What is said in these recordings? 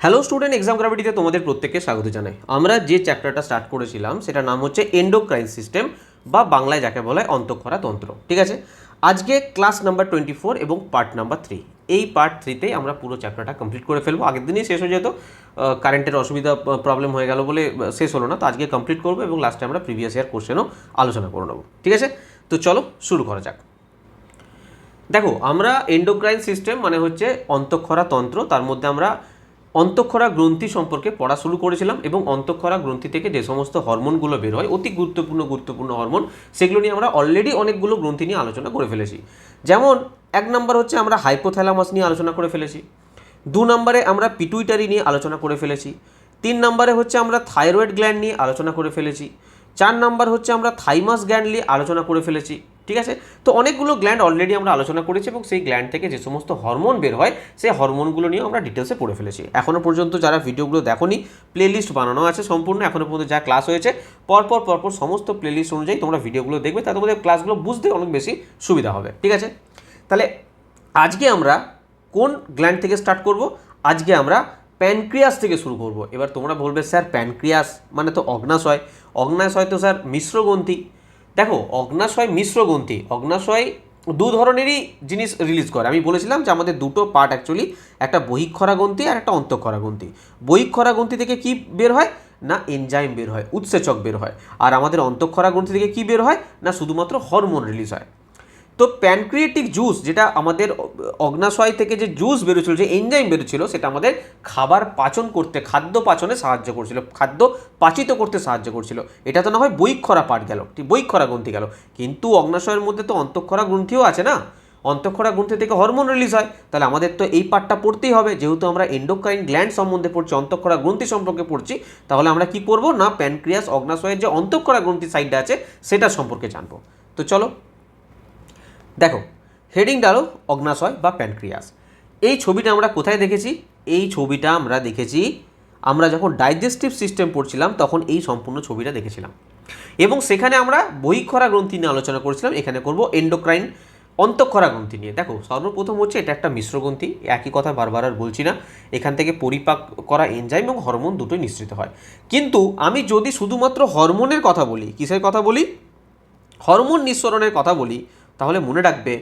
Hello student, exam গ্র্যাভিটিতে তোমাদের প্রত্যেককে স্বাগত জানাই। আমরা যে চ্যাপ্টারটা স্টার্ট করেছিলাম সেটার নাম হচ্ছে এন্ডোক্রাইন সিস্টেম বা বাংলায় যাকে বলা হয় অন্তঃক্ষরা তন্ত্র। ঠিক আছে, আজকে ক্লাস নাম্বার 24 এবং পার্ট নাম্বার 3। এই পার্ট 3তে আমরা পুরো চ্যাপ্টারটা কমপ্লিট করে ফেলবো। আগের দিনই শেষ হয়ে যেত, কারেন্টের অসুবিধা প্রবলেম হয়ে গেল বলে শেষ হলো না। তো আজকে কমপ্লিট করবো এবং লাস্টে আমরা প্রিভিয়াস ইয়ার কোশ্চেনও আলোচনা করে নেবো। ঠিক আছে, তো চলো শুরু করা যাক। দেখো, আমরা এন্ডোক্রাইন সিস্টেম মানে হচ্ছে অন্তঃক্ষরা তন্ত্র, তার মধ্যে আমরা অন্তঃক্ষরা গ্রন্থি সম্পর্কে পড়া শুরু করেছিলাম এবং অন্তঃক্ষরা গ্রন্থি থেকে যে সমস্ত হরমোনগুলো বের হয়, অতি গুরুত্বপূর্ণ হরমোন, সেগুলো নিয়ে আমরা অলরেডি অনেকগুলো গ্রন্থি নিয়ে আলোচনা করে ফেলেছি। যেমন 1 নম্বর হচ্ছে আমরা হাইপোথ্যালামাস নিয়ে আলোচনা করে ফেলেছি, 2 নম্বরে আমরা পিটুইটারি নিয়ে আলোচনা করে ফেলেছি, 3 নম্বরে হচ্ছে আমরা থাইরয়েড গ্ল্যান্ড নিয়ে আলোচনা করে ফেলেছি, 4 নম্বর হচ্ছে আমরা থাইমাস গ্ল্যান্ড নিয়ে আলোচনা করে ফেলেছি। ঠিক আছে, তো অনেকগুলো গ্ল্যান্ড অলরেডি আমরা আলোচনা করেছি এবং সেই গ্ল্যান্ড থেকে যে সমস্ত হরমোন বের হয় সেই হরমোনগুলো নিয়ে আমরা ডিটেলসে পড়ে ফেলেছি। এখনও পর্যন্ত যারা ভিডিওগুলো দেখোনি, প্লেলিস্ট বানানো আছে সম্পূর্ণ। এখনও পর্যন্ত যা ক্লাস হয়েছে পরপর সমস্ত প্লেলিস্ট অনুযায়ী তোমরা ভিডিওগুলো দেখবে, তাতে তোমাদের ক্লাসগুলো বুঝতে অনেক বেশি সুবিধা হবে। ঠিক আছে, তাহলে আজকে আমরা কোন গ্ল্যান্ড থেকে স্টার্ট করব? আজকে আমরা প্যানক্রিয়াস থেকে শুরু করব। এবার তোমরা বলবে স্যার প্যানক্রিয়াস মানে তো অগ্নাশয়, অগ্নাশয় তো স্যার মিশ্রগ্রন্থি। দেখো, অগ্নাশয় মিশ্রগ্রন্থি, অগ্নাশয় দু ধরনেরই জিনিস রিলিজ করে। আমি বলেছিলাম যে আমাদের দুটো পার্ট অ্যাকচুয়ালি, একটা বহিঃক্ষরা গ্রন্থি আর একটা অন্তঃক্ষরা গ্রন্থি। বহিঃক্ষরা গ্রন্থি থেকে কি বের হয় না এনজাইম বের হয়, উৎসেচক বের হয়। আর আমাদের অন্তঃক্ষরা গ্রন্থি থেকে কি বের হয় না শুধুমাত্র হরমোন রিলিজ হয়। তো প্যানক্রিয়েটিক জুস, যেটা আমাদের অগ্নাশয় থেকে যে জুস বেরোচ্ছিল, যে এনজাইম বেরোচ্ছিল, সেটা আমাদের খাবার পাচন করতে, খাদ্য পাচনে সাহায্য করছিল, খাদ্য পাচিত করতে সাহায্য করছিল। এটা তো না হয় বহিঃক্ষরা পার্ট গেল, ঠিক বহিঃক্ষরা গ্রন্থি গেল, কিন্তু অগ্নাশয়ের মধ্যে তো অন্তঃক্ষরা গ্রন্থিও আছে না। অন্তঃক্ষরা গ্রন্থি থেকে হরমোন রিলিজ হয়, তাহলে আমাদের তো এই পার্টটা পড়তেই হবে। যেহেতু আমরা এন্ডোক্রাইন গ্ল্যান্ড সম্বন্ধে পড়ছি, অন্তঃক্ষরা গ্রন্থি সম্পর্কে পড়ছি, তাহলে আমরা কি করবো না প্যানক্রিয়াস অগ্নাশয়ের যে অন্তঃক্ষরা গ্রন্থি সাইডটা আছে সেটা সম্পর্কে জানবো। তো চলো দেখো, হেডিংটা হলো অগ্নাশয় বা প্যানক্রিয়াস। এই ছবিটা আমরা কোথায় দেখেছি? এই ছবিটা আমরা দেখেছি আমরা যখন ডাইজেস্টিভ সিস্টেম পড়ছিলাম, তখন এই সম্পূর্ণ ছবিটা দেখেছিলাম এবং সেখানে আমরা বহিঃক্ষরা গ্রন্থি নিয়ে আলোচনা করেছিলাম। এখানে করব এন্ডোক্রাইন অন্তঃক্ষরা গ্রন্থি নিয়ে। দেখো, সর্বপ্রথম হচ্ছে এটা একটা মিশ্রগ্রন্থি, একই কথা বারবার আর বলছি না। এখান থেকে পরিপাক করা এনজাইম এবং হরমোন দুটোই নিঃসৃত হয়। কিন্তু আমি যদি শুধুমাত্র হরমোনের কথা বলি, কিসের কথা বলি? হরমোন নিঃসরণের কথা বলি, তাহলে মনে রাখবে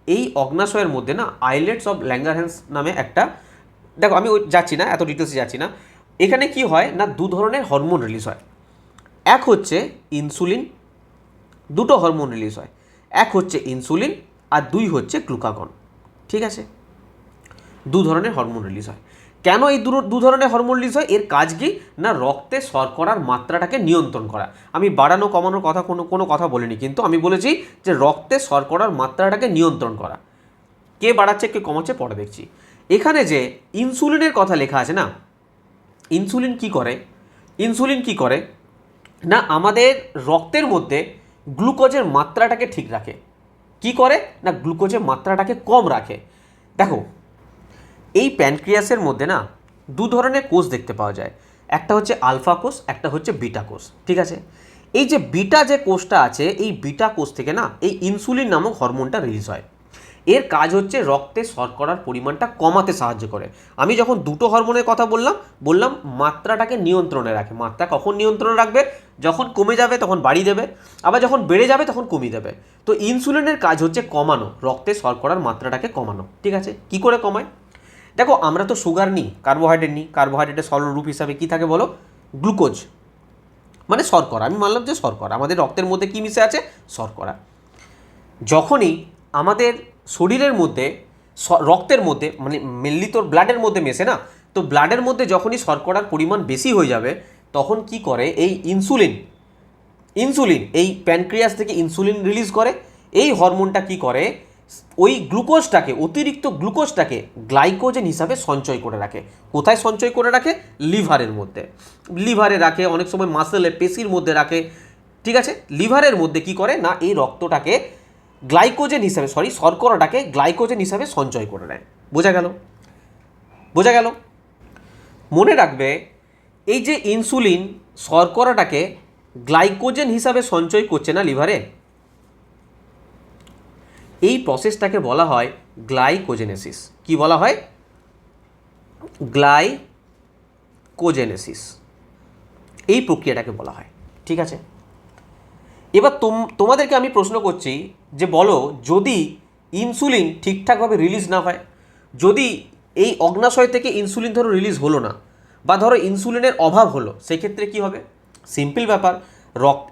এই অগ্নাশয়ের মধ্যে না আইলেটস অফ ল্যাঙ্গারহ্যান্স নামে একটা, দেখো আমি যাচ্ছি না, এত ডিটেলসে যাচ্ছি না। এখানে কি হয় না দু ধরনের হরমোন রিলিজ হয়। এক হচ্ছে ইনসুলিন, দুটো হরমোন রিলিজ হয়। এক হচ্ছে ইনসুলিন আর দুই হচ্ছে গ্লুকাগন। ঠিক আছে, দু ধরনের হরমোন রিলিজ হয়। কেন এই দু ধরনের হরমোন রিলিজ হয়? এর কাজ কি না রক্তে শর্করার মাত্রাটাকে নিয়ন্ত্রণ করা। আমি বাড়ানো কমানোর কথা কোনো কথা বলিনি, কিন্তু আমি বলেছি যে রক্তে শর্করার মাত্রাটাকে নিয়ন্ত্রণ করা। কে বাড়াচ্ছে কে কমাচ্ছে পরে দেখছি। এখানে যে ইনসুলিনের কথা লেখা আছে না, ইনসুলিন কি করে? ইনসুলিন কি করে না আমাদের রক্তের মধ্যে গ্লুকোজের মাত্রাটাকে ঠিক রাখে। কি করে না গ্লুকোজের মাত্রাটাকে কম রাখে। দেখো, এই প্যানক্রিয়াসের মধ্যে না দু ধরনের কোষ দেখতে পাওয়া যায়, একটা হচ্ছে আলফা কোষ, একটা হচ্ছে বিটা কোষ। ঠিক আছে, এই যে বিটা যে কোষটা আছে, এই বিটা কোষ থেকে না এই ইনসুলিন নামক হরমোনটা রিলিজ হয়। এর কাজ হচ্ছে রক্তে শর্করার পরিমাণটা কমাতে সাহায্য করে। আমি যখন দুটো হরমোনের কথা বললাম মাত্রাটাকে নিয়ন্ত্রণে রাখে। মাত্রা কখন নিয়ন্ত্রণে রাখবে? যখন কমে যাবে তখন বাড়িয়ে দেবে, আবার যখন বেড়ে যাবে তখন কমিয়ে দেবে। তো ইনসুলিনের কাজ হচ্ছে কমানো, রক্তে শর্করার মাত্রাটাকে কমানো। ঠিক আছে, কি করে কমায়? দেখো, আমরা তো সুগার নিই, কার্বোহাইড্রেট নিই। কার্বোহাইড্রেটের সরল রূপ হিসাবে কি থাকে বলো? গ্লুকোজ, মানে শর্করা। আমি মানলাম যে শর্করা, আমাদের রক্তের মধ্যে কি মিশে আছে? শর্করা। যখনই আমাদের শরীরের মধ্যে রক্তের মধ্যে, মানে মেনলি তোর ব্লাডের মধ্যে মেশে না, তো ব্লাডের মধ্যে যখনই শর্করার পরিমাণ বেশি হয়ে যাবে, তখন কি করে এই ইনসুলিন এই প্যানক্রিয়াস থেকে ইনসুলিন রিলিজ করে। এই হরমোনটা কি করে ওই গ্লুকোজটাকে, অতিরিক্ত গ্লুকোজটাকে গ্লাইকোজেন হিসাবে সঞ্চয় করে রাখে। কোথায় সঞ্চয় করে রাখে? লিভারের মধ্যে। লিভারে রাখে, অনেক সময় মাসেলে পেশির মধ্যে রাখে। ঠিক আছে, লিভারের মধ্যে কি করে না এই রক্তটাকে গ্লাইকোজেন হিসাবে, শর্করাটাকে গ্লাইকোজেন হিসাবে সঞ্চয় করে নেয়। বোঝা গেল? বোঝা গেল? মনে রাখবে, এই যে ইনসুলিন শর্করাটাকে গ্লাইকোজেন হিসাবে সঞ্চয় করছে না লিভারে, এই প্রসেসটাকে বলা হয় গ্লাইকোজেনেসিস। কি বলা হয়? গ্লাইকোজেনেসিস, এই প্রক্রিয়াটাকে বলা হয়। ঠিক আছে, এবার তোমাদেরকে আমি প্রশ্ন করছি যে বলো, যদি ইনসুলিন ঠিকঠাকভাবে রিলিজ না হয়, যদি এই অগ্নাশয় থেকে ইনসুলিন ধরো রিলিজ হলো না, বা ধরো ইনসুলিনের অভাব হলো, সেক্ষেত্রে কি হবে? সিম্পল ব্যাপার,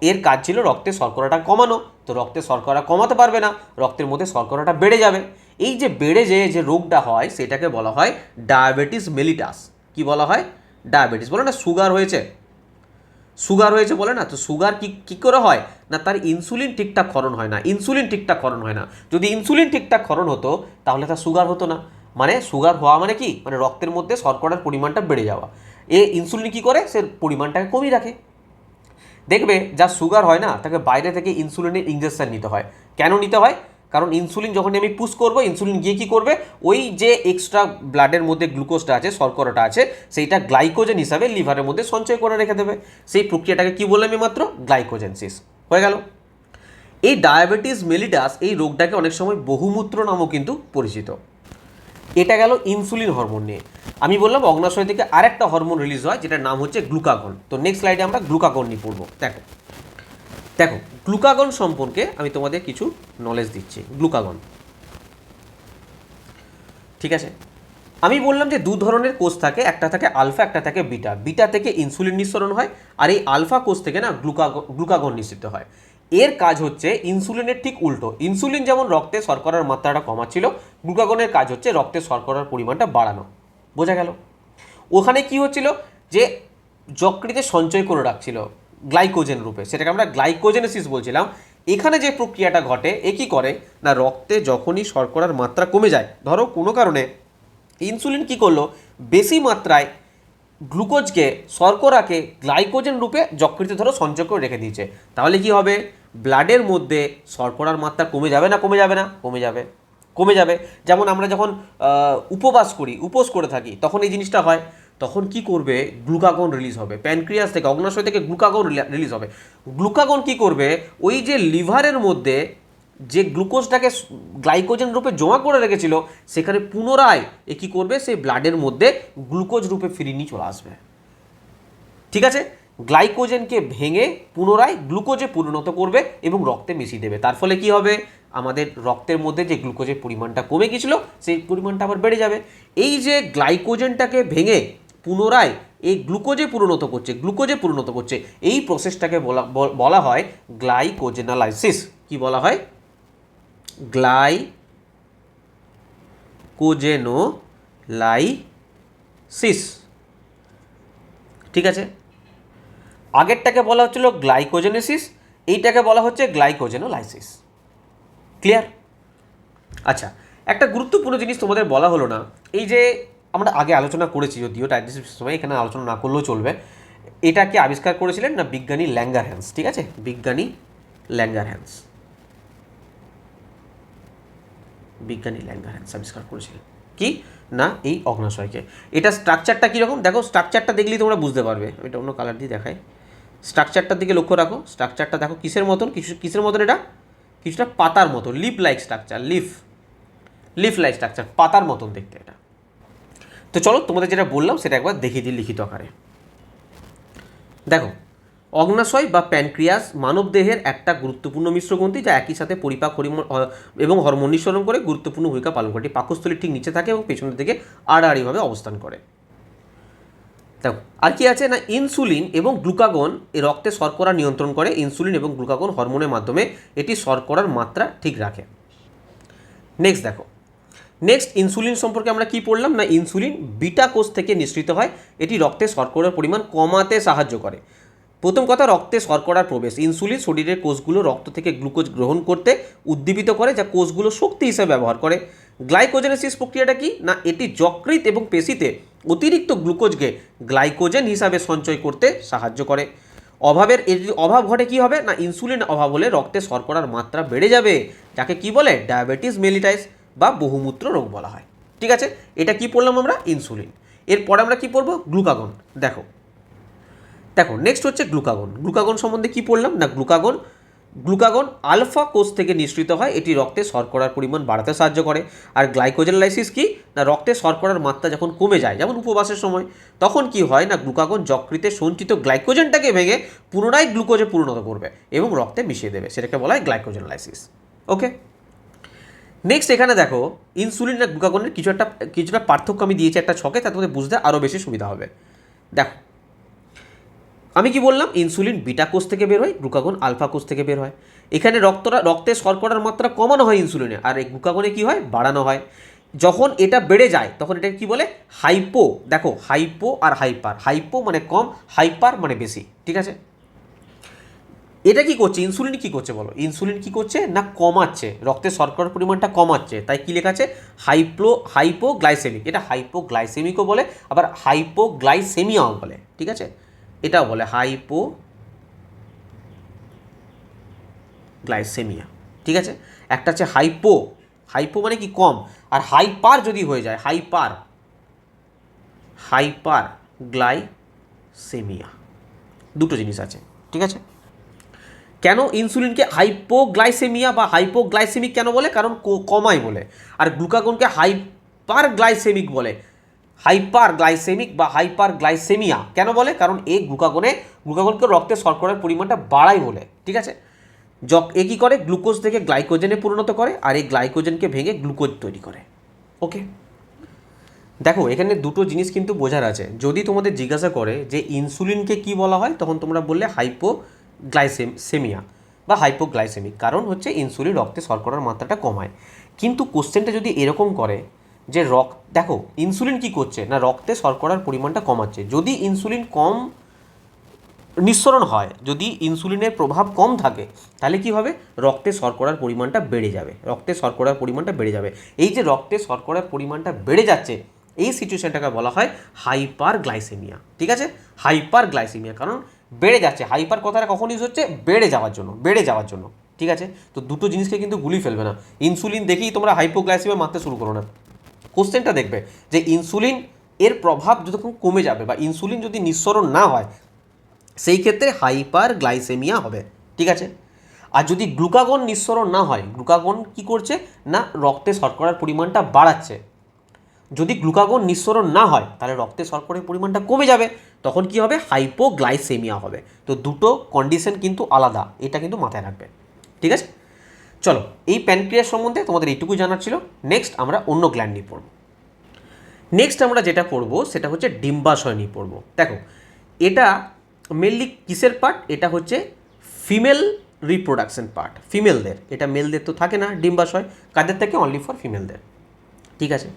এর কাজ ছিল রক্তের শর্করাটা কমানো, তো রক্তের শর্করা কমাতে পারবে না, রক্তের মধ্যে শর্করাটা বেড়ে যাবে। এই যে বেড়ে যে রোগটা হয় সেটাকে বলা হয় ডায়াবেটিস মেলিটাস। কি বলা হয়? ডায়াবেটিস। বলে না সুগার হয়েছে, সুগার হয়েছে বলে না, তো সুগার কী করে হয় না, তার ইনসুলিন ঠিকঠাক ক্ষরণ হয় না, ইনসুলিন ঠিকঠাক ক্ষরণ হয় না। যদি ইনসুলিন ঠিকঠাক ক্ষরণ হতো তাহলে তার সুগার হতো না। মানে সুগার হওয়া মানে কি, মানে রক্তের মধ্যে শর্করার পরিমাণটা বেড়ে যাওয়া। ইনসুলিন কী করে, সে পরিমাণটাকে কমিয়ে রাখে। দেখবে যার সুগার হয় না তাকে বাইরে থেকে ইনসুলিনের ইঞ্জেকশন নিতে হয়। কেন নিতে হয়? কারণ ইনসুলিন যখন আমি পুশ করবো, ইনসুলিন গিয়ে কী করবে, ওই যে এক্সট্রা ব্লাডের মধ্যে গ্লুকোজটা আছে, শর্করাটা আছে, সেইটা গ্লাইকোজেন হিসাবে লিভারের মধ্যে সঞ্চয় করে রেখে দেবে। সেই প্রক্রিয়াটাকে কী বললাম আমি মাত্র? গ্লাইকোজেনসিস। হয়ে গেল। এই ডায়াবেটিস মেলিটাস এই রোগটাকে অনেক সময় বহুমূত্র নামও কিন্তু পরিচিত। এটা গেল ইনসুলিন হরমোন নিয়ে। আমি বললাম অগ্নাশয় থেকে আরেকটা হরমোন রিলিজ হয় যেটার নাম হচ্ছে গ্লুকাগন। তো নেক্সট স্লাইডে আমরা গ্লুকাগন নিয়ে পড়বো। দেখো গ্লুকাগন সম্পর্কে আমি তোমাদের কিছু নলেজ দিচ্ছি। গ্লুকাগন, ঠিক আছে, আমি বললাম যে দু ধরনের কোষ থাকে, একটা থাকে আলফা, একটা থাকে বিটা। বিটা থেকে ইনসুলিন নিঃসরণ হয়, আর এই আলফা কোষ থেকে না গ্লুকাগন নিঃসৃত হয়। এর কাজ হচ্ছে ইনসুলিনের ঠিক উল্টো। ইনসুলিন যেমন রক্তে শর্করার মাত্রাটা কমাচ্ছিল, গ্লুকাগনের কাজ হচ্ছে রক্তে শর্করার পরিমাণটা বাড়ানো। বোঝা গেল? ওখানে কি হচ্ছিল, যে যকৃতে সঞ্চয় করে রাখছিল গ্লাইকোজেন রূপে, সেটাকে আমরা গ্লাইকোজেনেসিস বলছিলাম। এখানে যে প্রক্রিয়াটা ঘটে, এ কী করে না, রক্তে যখনই শর্করার মাত্রা কমে যায়, ধরো কোনো কারণে ইনসুলিন কি করলো, বেশি মাত্রায় গ্লুকোজকে, শর্করাকে গ্লাইকোজেন রূপে যকৃতে ধরো সঞ্চয় করে রেখে দিয়েছে, তাহলে কি হবে, ব্লাডের মধ্যে শর্করার মাত্রা কমে যাবে না? কমে যাবে না? কমে যাবে। যেমন আমরা যখন উপোস করে থাকি, তখন এই জিনিসটা হয়। তখন কি করবে, গ্লুকাগন রিলিজ হবে প্যানক্রিয়াস থেকে, অগ্নাশয় থেকে গ্লুকাগন রিলিজ হবে। গ্লুকাগন কি করবে, ওই যে লিভারের মধ্যে যে গ্লুকোজটাকে গ্লাইকোজেন রূপে জমা করে রেখেছিল, সেখানে পুনরায় এ কী করবে, সেই ব্লাডের মধ্যে গ্লুকোজ রূপে ফিরিয়ে নিয়ে চলে আসবে। ঠিক আছে, গ্লাইকোজেনকে ভেঙে পুনরায় গ্লুকোজে পরিণত করবে এবং রক্তে মিশিয়ে দেবে। তার ফলে কি হবে, আমাদের রক্তের মধ্যে যে গ্লুকোজের পরিমাণটা কমে গিয়েছিল সেই পরিমাণটা আবার বেড়ে যাবে। এই যে গ্লাইকোজেনটাকে ভেঙে পুনরায় এই গ্লুকোজে পরিণত করছে, এই প্রসেসটাকে বলা হয় গ্লাইকোজেনালাইসিস। কি বলা হয়? গ্লাইকোজেনোলাইসিস। ঠিক আছে, আগেরটাকে বলা হচ্ছিল গ্লাইকোজেনেসিস, এইটাকে বলা হচ্ছে গ্লাইকোজেনোলাইসিস। ক্লিয়ার? আচ্ছা, একটা গুরুত্বপূর্ণ জিনিস তোমাদের বলা হলো না, এই যে আমরা আগে আলোচনা করেছি, যদিও ডাইজেস্টিভ সময় এখানে আলোচনা না করলেও চলবে। এটাকে আবিষ্কার করেছিলেন না বিজ্ঞানী ল্যাঙ্গারহ্যান্স। ঠিক আছে, বিজ্ঞানী ল্যাঙ্গারহ্যান্স আবিষ্কার করেছিলেন কি না, এই অগ্নাশয়কে। এটা স্ট্রাকচারটা কীরকম দেখো, স্ট্রাকচারটা দেখলেই তোমরা বুঝতে পারবে। আমি এটা অন্য কালার দিয়ে দেখাই। স্ট্রাকচারটার দিকে লক্ষ্য রাখো। স্ট্রাকচারটা দেখো কিসের মতন, কিসের মতন, এটা কিছুটা পাতার মতো, leaf like structure, leaf like structure, পাতার মতন দেখতে এটা। তো চলো তোমাদের যেটা বললাম সেটা একবার দেখিয়ে দিই লিখিত আকারে। দেখো, অগ্নাশয় বা প্যানক্রিয়াস মানবদেহের একটা গুরুত্বপূর্ণ মিশ্রগ্রন্থি, যা একই সাথে পরিপাক এবং হরমোন নিঃসরণ করে গুরুত্বপূর্ণ ভূমিকা পালন করে। পাকস্থলীর ঠিক নিচে থাকে এবং পেছনের দিকে আড়াআড়িভাবে অবস্থান করে। দেখো আর কি আছে না, ইনসুলিন এবং গ্লুকাগন এই রক্তে শর্করা নিয়ন্ত্রণ করে। ইনসুলিন এবং গ্লুকাগন হরমোনের মাধ্যমে এটি শর্করার মাত্রা ঠিক রাখে। নেক্সট ইনসুলিন সম্পর্কে আমরা কি পড়লাম না, ইনসুলিন বিটা কোষ থেকে নিঃসৃত হয়। এটি রক্তে শর্করার পরিমাণ কমাতে সাহায্য করে। প্রথম কথা, রক্তে শর্করার প্রবেশ। ইনসুলিন শরীরের কোষগুলো রক্ত থেকে গ্লুকোজ গ্রহণ করতে উদ্দীপিত করে, যা কোষগুলো শক্তি হিসেবে ব্যবহার করে। গ্লাইকোজেনেসিস প্রক্রিয়াটা কি না, এটি যকৃৎ এবং পেশিতে অতিরিক্ত গ্লুকোজকে গ্লাইকোজেন হিসাবে সঞ্চয় করতে সাহায্য করে। এর যদি অভাব ঘটে কি হবে না, ইনসুলিন অভাব হলে রক্তে শর্করার মাত্রা বেড়ে যাবে, যাকে কি বলে ডায়াবেটিস মেলিটাইস বা বহুমূত্র রোগ বলা হয়। ঠিক আছে, এটা কি পড়লাম আমরা, ইনসুলিন। এরপরে আমরা কি পড়বো, গ্লুকাগন। দেখো নেক্সট হচ্ছে গ্লুকাগন। গ্লুকাগন সম্বন্ধে কি পড়লাম না, গ্লুকাগন গ্লুকাগন আলফা কোষ থেকে নিঃসৃত হয়, এটি রক্তে শর্করার পরিমাণ বাড়াতে সাহায্য করে। আর গ্লাইকোজেন লাইসিস কি না, রক্তে শর্করার মাত্রা যখন কমে যায়, যেমন উপবাসের সময়, তখন কি হয় না, গ্লুকাগন যকৃতে সঞ্চিত গ্লাইকোজেনটাকে ভেঙে পুনরায় গ্লুকোজে পরিণত করবে এবং রক্তে মিশিয়ে দেবে, সেটাকে বলা হয় গ্লাইকোজেন লাইসিস। ওকে, নেক্সট এখানে দেখো ইনসুলিন আর গ্লুকাগনের কিছুটা পার্থক্য আমি দিয়েছি একটা ছকে, তাতে তোমাদের বুঝতে আরও বেশি সুবিধা হবে। দেখো আমি কি বললাম, ইনসুলিন বিটা কোষ থেকে বের হয়, গ্লুকাগন আলফা কোষ থেকে বের হয়। এখানে রক্তে শর্করার মাত্রা কমানো হয় ইনসুলিনে, আর এই গ্লুকাগনে কি হয়, বাড়ানো হয়। যখন এটা বেড়ে যায় তখন এটা কি বলে, হাইপো। দেখো হাইপো আর হাইপার, হাইপো মানে কম, হাইপার মানে বেশি, ঠিক আছে। এটা কি করছে, ইনসুলিন কি করছে বলো, ইনসুলিন কি করছে না, কমাচ্ছে, রক্তে শর্করার পরিমাণটা কমাচ্ছে, তাই কি লেখা আছে, হাইপোগ্লাইসেমিক। এটা হাইপোগ্লাইসেমিকও বলে, আবার হাইপোগ্লাইসেমিয়াও বলে, ঠিক আছে, এটাও বলে হাইপোগ্লাইসেমিয়া, ঠিক আছে। একটা হচ্ছে হাইপো মানে কি কম, আর হাইপার যদি হয়ে যায়, হাইপারগ্লাইসেমিয়া, দুটো জিনিস আছে, ঠিক আছে। কেন ইনসুলিনকে হাইপোগ্লাইসেমিয়া বা হাইপোগ্লাইসেমিক কেন বলে, কারণ কমায় বলে। আর গ্লুকাগনকে হাইপারগ্লাইসেমিক বলে, হাইপারগ্লাইসেমিক বা হাইপারগ্লাইসেমিয়া কেন বলে, কারণ এই গ্লুকাগনকে রক্তে শর্করার পরিমাণটা বাড়ায় বলে, ঠিক আছে। এ কী করে, গ্লুকোজ থেকে গ্লাইকোজেনে পরিণত করে, আর এই গ্লাইকোজেনকে ভেঙে গ্লুকোজ তৈরি করে। ওকে, দেখো এখানে দুটো জিনিস কিন্তু বোঝার আছে। যদি তোমাদের জিজ্ঞাসা করে যে ইনসুলিনকে কি বলা হয়, তখন তোমরা বললে হাইপোগ্লাইসেমিয়া বা হাইপোগ্লাইসেমিক, কারণ হচ্ছে ইনসুলিন রক্তে শর্করার মাত্রাটা কমায়। কিন্তু কোশ্চেনটা যদি এরকম করে যে দেখো ইনসুলিন কি করছে না, রক্তে শর্করার পরিমাণটা কমাচ্ছে। যদি ইনসুলিন কম নিঃসরণ হয়, যদি ইনসুলিনের প্রভাব কম থাকে, তাহলে কি হবে, রক্তে শর্করার পরিমাণটা বেড়ে যাবে, এই যে রক্তে শর্করার পরিমাণটা বেড়ে যাচ্ছে, এই সিচুয়েশনটাকে বলা হয় হাইপারগ্লাইসেমিয়া, ঠিক আছে। হাইপারগ্লাইসেমিয়া কারণ বেড়ে যাচ্ছে, হাইপার কথাটা কখন ইউজ হচ্ছে, বেড়ে যাওয়ার জন্য, ঠিক আছে। তো দুটো জিনিসকে কিন্তু গুলিয়ে ফেলবে না, ইনসুলিন দেখেই তোমরা হাইপোগ্লাইসেমিয়া মারতে শুরু করো না। কোশ্চেনটা দেখবে যে ইনসুলিন এর প্রভাব যতক্ষণ কমে যাবে বা ইনসুলিন যদি নিঃসরণ না হয়, সেই ক্ষেত্রে হাইপারগ্লাইসেমিয়া হবে, ঠিক আছে। আর যদি গ্লুকাগন নিঃসরণ না হয়, গ্লুকাগন কি করছে না, রক্তে শর্করার পরিমাণটা বাড়াচ্ছে। যদি গ্লুকাগন নিঃসরণ না হয়, তাহলে রক্তে শর্করার পরিমাণটা কমে যাবে, তখন কি হবে, হাইপোগ্লাইসেমিয়া হবে। তো দুটো কন্ডিশন কিন্তু আলাদা, এটা কিন্তু মাথায় রাখবে, ঠিক আছে। চলো, এই প্যানক্রিয়াস সম্বন্ধে তোমাদের এইটুকু জানার ছিল। নেক্সট আমরা অন্য গ্ল্যান্ড নিয়ে পড়ব। নেক্সট আমরা যেটা পড়বো সেটা হচ্ছে ডিম্বাশয় নিয়ে পড়বো। দেখো এটা মেনলি কিসের পার্ট, এটা হচ্ছে ফিমেল রিপ্রোডাকশন পার্ট, ফিমেলদের। এটা মেলদের তো থাকে না ডিম্বাশয়, কাদের থেকে, অনলি ফর ফিমেলদের, ঠিক আছে।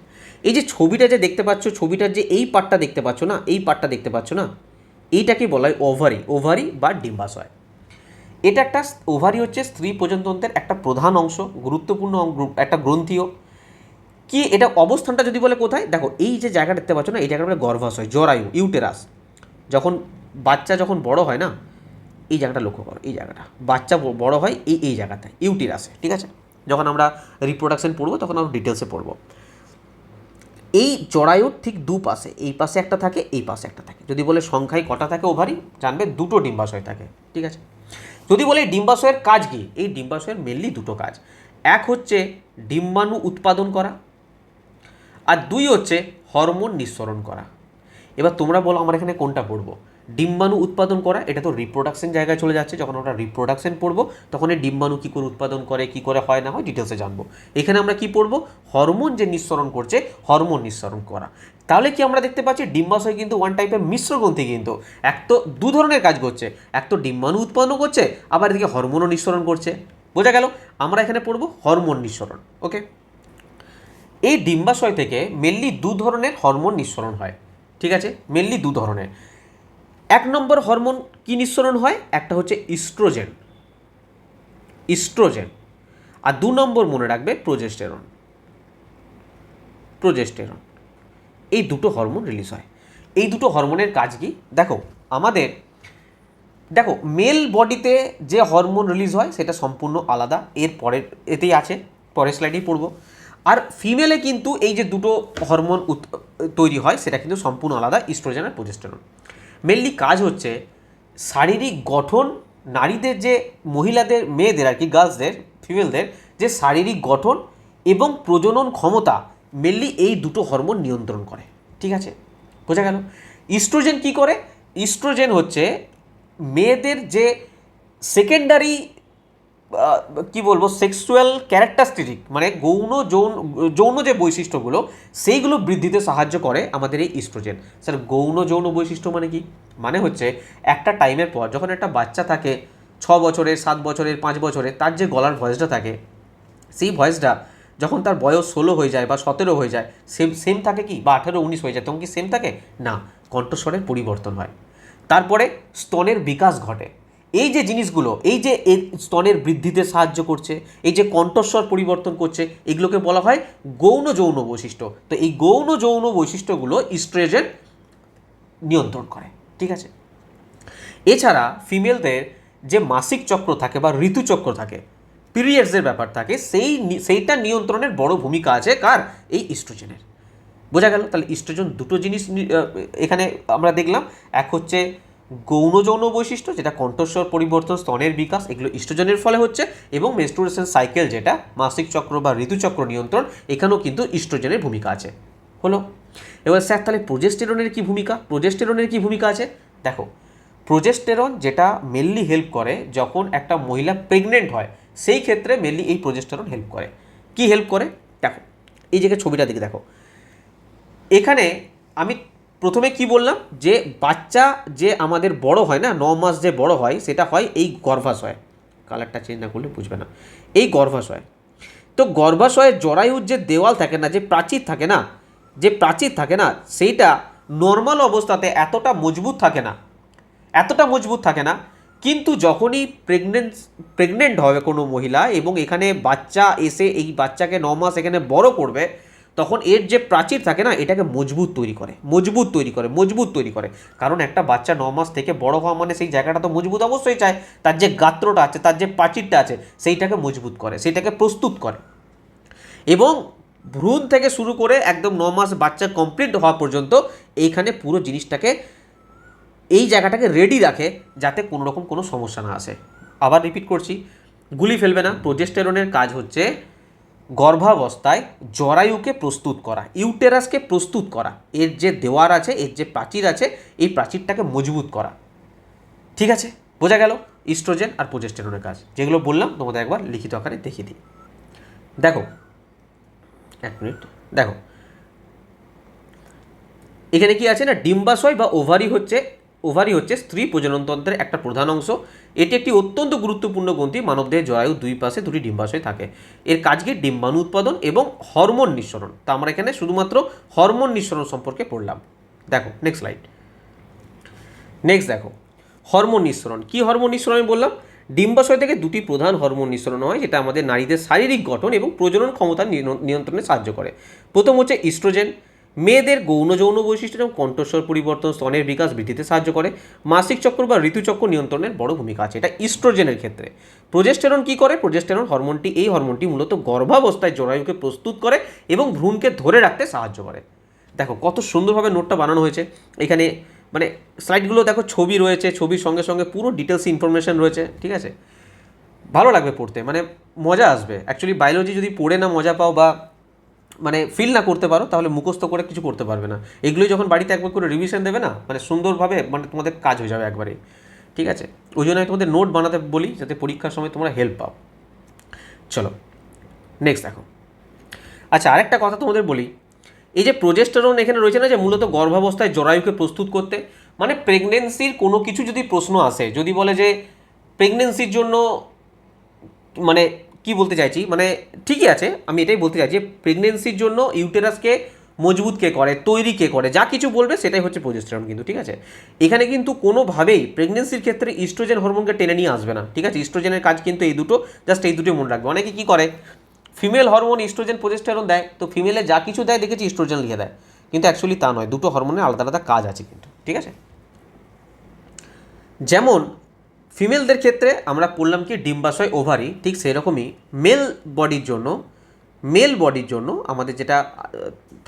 এই যে ছবিটা যে দেখতে পাচ্ছ, ছবিটার যে এই পার্টটা দেখতে পাচ্ছ না, এইটাকে বলা হয় ওভারি বা ডিম্বাশয়। এটা ওভারি হচ্ছে স্ত্রী প্রজনতন্ত্রের একটা প্রধান অংশ, গুরুত্বপূর্ণ একটা গ্রন্থিও। কি এটা অবস্থানটা যদি বলে কোথায়, দেখো এই যে জায়গা দেখতে পাচ্ছ না, এই জায়গাটা বলে গর্ভাশয়, জরায়ু, ইউটেরাস। বাচ্চা যখন বড় হয় না, এই জায়গাটা লক্ষ্য করো, এই জায়গাটা বাচ্চা বড় হয় এই জায়গাটায়, ইউটেরাসে, ঠিক আছে। যখন আমরা রিপ্রোডাকশন পড়বো তখন আমরা ডিটেলসে পড়বো। এই জরায়ুর ঠিক দুপাশে, এই পাশে একটা থাকে, এই পাশে একটা থাকে। যদি বলে সংখ্যায় কটা থাকে ওভারি, জানবে দুটো ডিম্বাশয় থাকে, ঠিক আছে। যদি বলে ডিম্বাশয়ের কাজ কি, এই ডিম্বাশয়ের মেনলি দুটো কাজ। এক হচ্ছে ডিম্বাণু উৎপাদন করা, আর দুই হচ্ছে হরমোন নিঃসরণ করা। এবার তোমরা বলো আমরা এখানে কোনটা পড়বো, ডিম্বাণু উৎপাদন করা, এটা তো রিপ্রোডাকশন জায়গায় চলে যাচ্ছে। যখন আমরা রিপ্রোডাকশন পড়বো তখন এই ডিম্বাণু কী করে উৎপাদন করে, কী করে হয় না হয়, ডিটেলসে জানবো। এখানে আমরা কি পড়বো, হরমোন যে নিঃসরণ করছে, হরমোন নিঃসরণ করা। তাহলে কি আমরা দেখতে পাচ্ছি, ডিম্বাশয় কিন্তু ওয়ান টাইপের মিশ্র গ্রন্থি, কিন্তু এক তো দু ধরনের কাজ করছে, এক তো ডিম্বাণু উৎপন্ন করছে, আবার এদিকে হরমোনও নিঃসরণ করছে। বোঝা গেল, আমরা এখানে পড়বো হরমোন নিঃসরণ। ওকে, এই ডিম্বাশয় থেকে মেনলি দু ধরনের হরমোন নিঃসরণ হয়, ঠিক আছে, মেনলি দু ধরনের। এক নম্বর হরমোন কি নিঃসরণ হয়, একটা হচ্ছে ইস্ট্রোজেন, আর দু নম্বর মনে রাখবে প্রোজেস্টেরন। এই দুটো হরমোন রিলিজ হয়। এই দুটো হরমোনের কাজ কি, দেখো মেল বডিতে যে হরমোন রিলিজ হয় সেটা সম্পূর্ণ আলাদা, এর পরের এতেই আছে, পরের স্লাইডেই পড়বো। আর ফিমেলে কিন্তু এই যে দুটো হরমোন তৈরি হয় সেটা কিন্তু সম্পূর্ণ আলাদা, ইস্ট্রোজেন আর প্রোজেস্টেরন। মেনলি কাজ হচ্ছে শারীরিক গঠন নারীদের যে মহিলাদের মেয়েদের আর কি গার্লসদের ফিমেলদের যে শারীরিক গঠন এবং প্রজনন ক্ষমতা মেনলি এই দুটো হরমোন নিয়ন্ত্রণ করে। ঠিক আছে, বোঝা গেল। ইস্ট্রোজেন কি করে? ইস্ট্রোজেন হচ্ছে মেয়েদের যে সেকেন্ডারি কি বলবো সেক্সুয়াল ক্যারেক্টারিস্টিক মানে যৌন যে বৈশিষ্ট্যগুলো সেইগুলো বৃদ্ধিতে সাহায্য করে আমাদের এই ইস্ট্রোজেন। স্যার যৌন বৈশিষ্ট্য মানে কি? মানে হচ্ছে একটা টাইমের পর যখন একটা বাচ্চা থাকে 6 বছরের 7 বছরের 5 বছরের, তার যে গলার ভয়েসটা থাকে সেই ভয়েসটা যখন তার বয়স 16 হয়ে যায় বা 17 হয়ে যায় সেম থাকে কি, বা 18-19 হয়ে যায় তখন কি সেম থাকে না, কণ্ঠস্বরের পরিবর্তন হয়। তারপরে স্তনের বিকাশ ঘটে। এই যে জিনিসগুলো, এই যে স্তনের বৃদ্ধিতে সাহায্য করছে, এই যে কণ্ঠস্বর পরিবর্তন করছে, এগুলোকে বলা হয় যৌন বৈশিষ্ট্য। তো এই যৌন বৈশিষ্ট্যগুলো ইস্ট্রোজেন নিয়ন্ত্রণ করে। ঠিক আছে, এছাড়া ফিমেলদের যে মাসিক চক্র থাকে বা ঋতুচক্র থাকে, পিরিয়ডসের ব্যাপার থাকে, সেইটা নিয়ন্ত্রণের বড় ভূমিকা আছে কার? এই ইস্ট্রোজেনের। বোঝা গেল। তাহলে ইস্ট্রোজেন দুটো জিনিস এখানে আমরা দেখলাম, এক হচ্ছে যৌন বৈশিষ্ট্য যেটা কণ্ঠস্বর পরিবর্তন, স্তনের বিকাশ, এগুলো ইস্ট্রোজেনের ফলে হচ্ছে, এবং মেনস্ট্রুয়েশন সাইকেল যেটা মাসিক চক্র বা ঋতুচক্র নিয়ন্ত্রণ, এখানেও কিন্তু ইস্ট্রোজেনের ভূমিকা আছে। হলো। এবার স্যার তাহলে প্রোজেস্টেরনের কি ভূমিকা? প্রোজেস্টেরনের কি ভূমিকা আছে দেখো। প্রোজেস্টেরন যেটা মেনলি হেল্প করে যখন একটা মহিলা প্রেগনেন্ট হয়, সেই ক্ষেত্রে মেনলি এই প্রোজেস্টেরন হেল্প করে। কি হেল্প করে দেখো, এই জায়গায় ছবিটা দিকে দেখো। এখানে আমি প্রথমে কি বললাম যে বাচ্চা যে আমাদের বড় হয় না, 9 মাস যে বড় হয় সেটা হয় এই গর্ভাশয়। কালারটা চেঞ্জ না করলে বুঝবে না। এই গর্ভাশয়, তো গর্ভাশয়ের জরায়ুর যে দেওয়াল থাকে না, যে প্রাচীর থাকে না, সেইটা নর্মাল অবস্থাতে এতটা মজবুত থাকে না। কিন্তু যখনই প্রেগনেন্ট হবে কোনো মহিলা এবং এখানে বাচ্চা এসে এই বাচ্চাকে 9 মাস এখানে বড় করবে, তখন এর যে প্রাচীর থাকে না, এটাকে মজবুত তৈরি করে। কারণ একটা বাচ্চা 9 মাস থেকে বড় হওয়া মানে সেই জায়গাটা তো মজবুত অবশ্যই চায়, তার যে গাত্রটা আছে, তার যে প্রাচীরটা আছে, সেইটাকে মজবুত করে, সেইটাকে প্রস্তুত করে। এবং ভ্রূণ থেকে শুরু করে একদম 9 মাস বাচ্চা কমপ্লিট হওয়া পর্যন্ত এইখানে পুরো জিনিসটাকে, এই জায়গাটাকে রেডি রাখে যাতে কোনো রকম কোনো সমস্যা না আসে। আবার রিপিট করছি, গুলি ফেলবে না। প্রোজেস্টেরনের কাজ হচ্ছে গর্ভাবস্থায় জরায়ুকে প্রস্তুত করা, ইউটেরাসকে প্রস্তুত করা, এর যে দেওয়ার আছে, এর যে প্রাচীর আছে, এই প্রাচীরটাকে মজবুত করা। ঠিক আছে, বোঝা গেল ইস্ট্রোজেন আর প্রোজেস্টেরনের কাজ। যেগুলো বললাম তোমাদের একবার লিখিত আকারে দেখিয়ে দিই। দেখো, এক মিনিট, দেখো এখানে কি আছে না, ডিম্বাশয় বা ওভারি হচ্ছে স্ত্রী প্রজননতন্ত্রের একটা প্রধান অংশ। এটি একটি অত্যন্ত গুরুত্বপূর্ণ গ্রন্থি। মানবদেহের জরায়ুর দুই পাশে দুটি ডিম্বাশয় থাকে। এর কাজ কি? ডিম্বাণু উৎপাদন এবং হরমোন নিঃসরণ। তা আমরা এখানে শুধুমাত্র হরমোন নিঃসরণ সম্পর্কে পড়লাম। দেখো নেক্সট স্লাইড। নেক্সট দেখো, হরমোন নিঃসরণ। কি হরমোন নিঃসরণ আমি বললাম? ডিম্বাশয় থেকে দুটি প্রধান হরমোন নিঃসরণ হয়, যেটা আমাদের নারীদের শারীরিক গঠন এবং প্রজনন ক্ষমতা নিয়ন্ত্রণে সাহায্য করে। প্রথম হচ্ছে ইস্ট্রোজেন, মেয়েদের যৌন বৈশিষ্ট্য এবং কণ্ঠস্বর পরিবর্তন, স্তনের বিকাশ বৃদ্ধিতে সাহায্য করে। মাসিক চক্র বা ঋতুচক্র নিয়ন্ত্রণের বড় ভূমিকা আছে এটা ইস্ট্রোজেনের ক্ষেত্রে। প্রোজেস্টেরন কি করে? প্রোজেস্টেরন এই হরমোনটি মূলত গর্ভাবস্থায় জরায়ুকে প্রস্তুত করে এবং ভ্রূণকে ধরে রাখতে সাহায্য করে। দেখো কত সুন্দরভাবে নোটটা বানানো হয়েছে। এখানে মানে স্লাইডগুলো দেখো, ছবি রয়েছে, ছবির সঙ্গে সঙ্গে পুরো ডিটেলস ইনফরমেশন রয়েছে। ঠিক আছে, ভালো লাগবে পড়তে, মানে মজা আসবে। অ্যাকচুয়ালি বায়োলজি যদি পড়ে না মজা পাও বা মানে ফিল না করতে পারো, তাহলে মুখস্থ করে কিছু করতে পারবে না। এগুলোই যখন বাড়িতে একবার করে রিভিশন দেবে না, মানে সুন্দরভাবে মানে তোমাদের কাজ হয়ে যাবে একবারেই। ঠিক আছে, ওই জন্য আমি তোমাদের নোট বানাতে বলি যাতে পরীক্ষার সময় তোমরা হেল্প পাও। চলো নেক্সট দেখো। আচ্ছা, আরেকটা কথা তোমাদের বলি, এই যে প্রোজেস্টেরন এখানে রয়েছে না, যে মূলত গর্ভাবস্থায় জরায়ুকে প্রস্তুত করতে, মানে প্রেগনেন্সির কোনো কিছু যদি প্রশ্ন আসে, যদি বলে যে প্রেগনেন্সির জন্য, মানে কি বলতে চাইছি, মানে ঠিকই আছে, আমি এটাই বলতে চাইছি, প্রেগনেন্সির জন্য ইউটেরাসকে মজবুত কে করে, তৈরি কে করে, যা কিছু বলবে সেটাই হচ্ছে প্রোজেস্টেরন কিন্তু। ঠিক আছে, এখানে কিন্তু কোনোভাবেই প্রেগনেন্সির ক্ষেত্রে ইস্ট্রোজেন হরমোনকে টেনে নিয়ে আসবে না। ঠিক আছে, ইস্ট্রোজেনের কাজ কিন্তু এই দুটো, জাস্ট এই দুটো মনে রাখবে। অনেকে কী করে, ফিমেল হরমোন ইস্ট্রোজেন প্রোজেস্টেরন দেয়, তো ফিমেলে যা কিছু দেয় দেখেছি ইস্ট্রোজেন লিখে দেয়, কিন্তু অ্যাকচুয়ালি তা নয়, দুটো হরমোনের আলাদা আলাদা কাজ আছে কিন্তু। ঠিক আছে, যেমন ফিমেলদের ক্ষেত্রে আমরা পড়লাম কি ডিম্বাশয় ওভারি, ঠিক সেরকমই মেল বডির জন্য আমাদের যেটা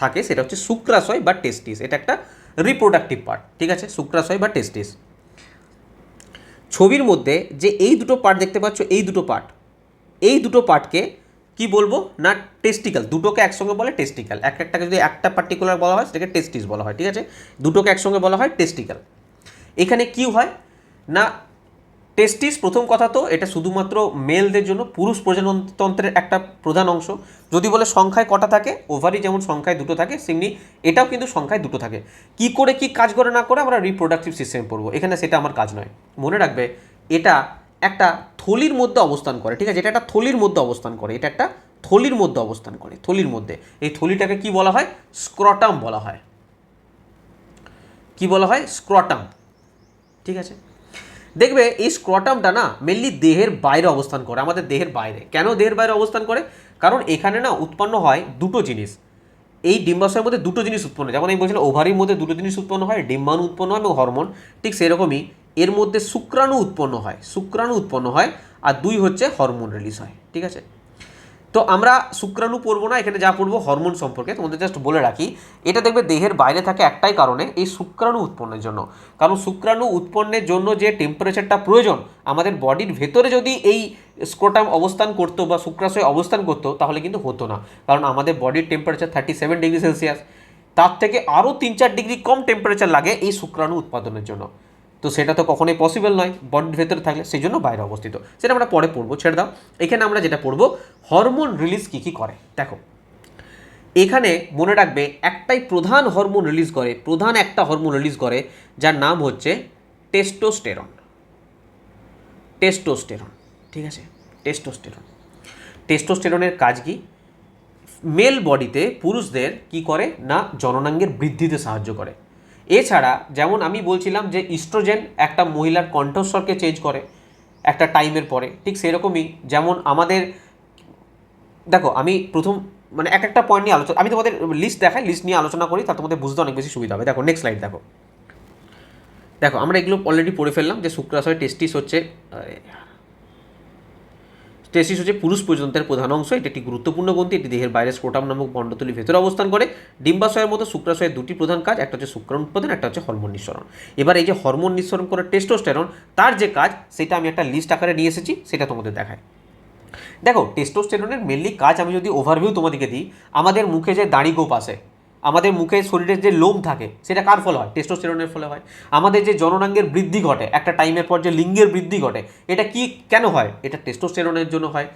থাকে সেটা হচ্ছে শুক্রাশয় বা টেস্টিস। এটা একটা রিপ্রোডাক্টিভ পার্ট। ঠিক আছে, শুক্রাশয় বা টেস্টিস। ছবির মধ্যে যে এই দুটো পার্ট দেখতে পাচ্ছ, এই দুটো পার্টকে কি বলবো না টেস্টিক্যাল, দুটোকে একসঙ্গে বলে টেস্টিক্যাল। একটাকে যদি একটা পার্টিকুলার বলা হয় সেটাকে টেস্টিস বলা হয়, ঠিক আছে, দুটোকে একসঙ্গে বলা হয় টেস্টিক্যাল। এখানে কি হয় না টেস্টিস, প্রথম কথা তো এটা শুধুমাত্র মেলদের জন্য, পুরুষ প্রজননতন্ত্রের একটা প্রধান অংশ। যদি বলে সংখ্যায় কটা থাকে, ওভারি যেমন সংখ্যায় দুটো থাকে সেমনি এটাও কিন্তু সংখ্যায় দুটো থাকে। কি করে কি কাজ করে না করে আমরা রিপ্রোডাক্টিভ সিস্টেম পড়বো, এখানে সেটা আমার কাজ নয়। মনে রাখবে এটা একটা থলির মধ্যে অবস্থান করে, ঠিক আছে, এটা একটা থলির মধ্যে অবস্থান করে, এটা একটা থলির মধ্যে অবস্থান করে, থলির মধ্যে। এই থলিটাকে কি বলা হয়, স্ক্রটাম বলা হয়। কি বলা হয়, স্ক্রটাম, ঠিক আছে। দেখবে এই স্ক্রটামটা না মেনলি দেহের বাইরে অবস্থান করে, আমাদের দেহের বাইরে। কেন দেহের বাইরে অবস্থান করে, কারণ এখানে না উৎপন্ন হয় দুটো জিনিস। এই ডিম্বাশয়ের মধ্যে দুটো জিনিস উৎপন্ন হয়, যেমন আমি বলছিলাম ওভারির মধ্যে দুটো জিনিস উৎপন্ন হয়, ডিম্বাণু উৎপন্ন হয় এবং হরমোন, ঠিক সেরকমই এর মধ্যে শুক্রাণু উৎপন্ন হয়, আর দুই হচ্ছে হরমোন রিলিজ হয়, ঠিক আছে। তো আমরা শুক্রাণু পড়বো না, এখানে যা পড়বো হরমোন সম্পর্কে। তোমাদের জাস্ট বলে রাখি, এটা দেখবে দেহের বাইরে থাকে একটাই কারণে, এই শুক্রাণু উৎপন্নের জন্য। কারণ শুক্রাণু উৎপন্নের জন্য যে টেম্পারেচারটা প্রয়োজন, আমাদের বডির ভেতরে যদি এই স্ক্রোটাম অবস্থান করতো বা শুক্রাশয় অবস্থান করতো তাহলে কিন্তু হতো না। কারণ আমাদের বডির টেম্পারেচার 37 ডিগ্রি সেলসিয়াস, তার থেকে আরও 3-4 ডিগ্রি কম টেম্পারেচার লাগে এই শুক্রাণু উৎপাদনের জন্য। তো সেটা তো কখনোই পসিবল নয় বডির ভেতরে থাকলে, সেই জন্য বাইরে অবস্থিত। সেটা আমরা পরে পড়বো, ছেড়ে দাও। এখানে আমরা যেটা পড়বো হরমোন রিলিজ কী কী করে। দেখো এখানে মনে রাখবে একটাই প্রধান হরমোন রিলিজ করে, প্রধান একটা হরমোন রিলিজ করে যার নাম হচ্ছে টেস্টোস্টেরন। ঠিক আছে, টেস্টোস্টেরনের কাজ কি, মেল বডিতে পুরুষদের কি করে না জননাঙ্গের বৃদ্ধিতে সাহায্য করে। এছাড়া যেমন আমি বলছিলাম যে ইস্ট্রোজেন একটা মহিলার কণ্ঠস্বরকে চেঞ্জ করে একটা টাইমের পরে, ঠিক সেরকমই যেমন আমাদের, দেখো আমি প্রথম মানে একটা পয়েন্ট নিয়ে আলোচনা, আমি তোমাদের লিস্ট দেখাই, লিস্ট নিয়ে আলোচনা করি, তা তোমাদের বুঝতে অনেক বেশি সুবিধা হবে। দেখো নেক্সট স্লাইড দেখো আমরা এগুলো অলরেডি পড়ে ফেললাম যে শুক্রাশয় টেস্টিস হচ্ছে পুরুষ প্রজননের প্রধান অংশ। এটি একটি গুরুত্বপূর্ণ গ্রন্থি, এটি দেহের বাইরে স্ক্রোটাম নামক বন্ডতুলির ভেতরে অবস্থান করে। ডিম্বাশয়ের মতো শুক্রাশয়ের দুটি প্রধান কাজ, একটা হচ্ছে শুক্রাণু উৎপাদন, একটা হচ্ছে হরমোন নিঃসরণ। এবার এই যে হরমোন নিঃসরণ করে টেস্টোস্টেরন, তার যে কাজ সেটা আমি একটা লিস্ট আকারে নিয়ে এসেছি, সেটা তোমাদের দেখায়। দেখো টেস্টোস্টেরনের মেনলি কাজ আমি যদি ওভারভিউ তোমাদেরকে দিই, আমাদের মুখে যে দাড়ি গোপ আসে, আমাদের মুখে শরীরের যে লোম থাকে, সেটা কার ফলে হয়, টেস্টোস্টেরনের ফলে হয়। আমাদের যে জননাঙ্গের বৃদ্ধি ঘটে একটা টাইমের পর, যে লিঙ্গের বৃদ্ধি ঘটে, এটা কি কেন হয়, এটা টেস্টোস্টেরনের জন্য হয়।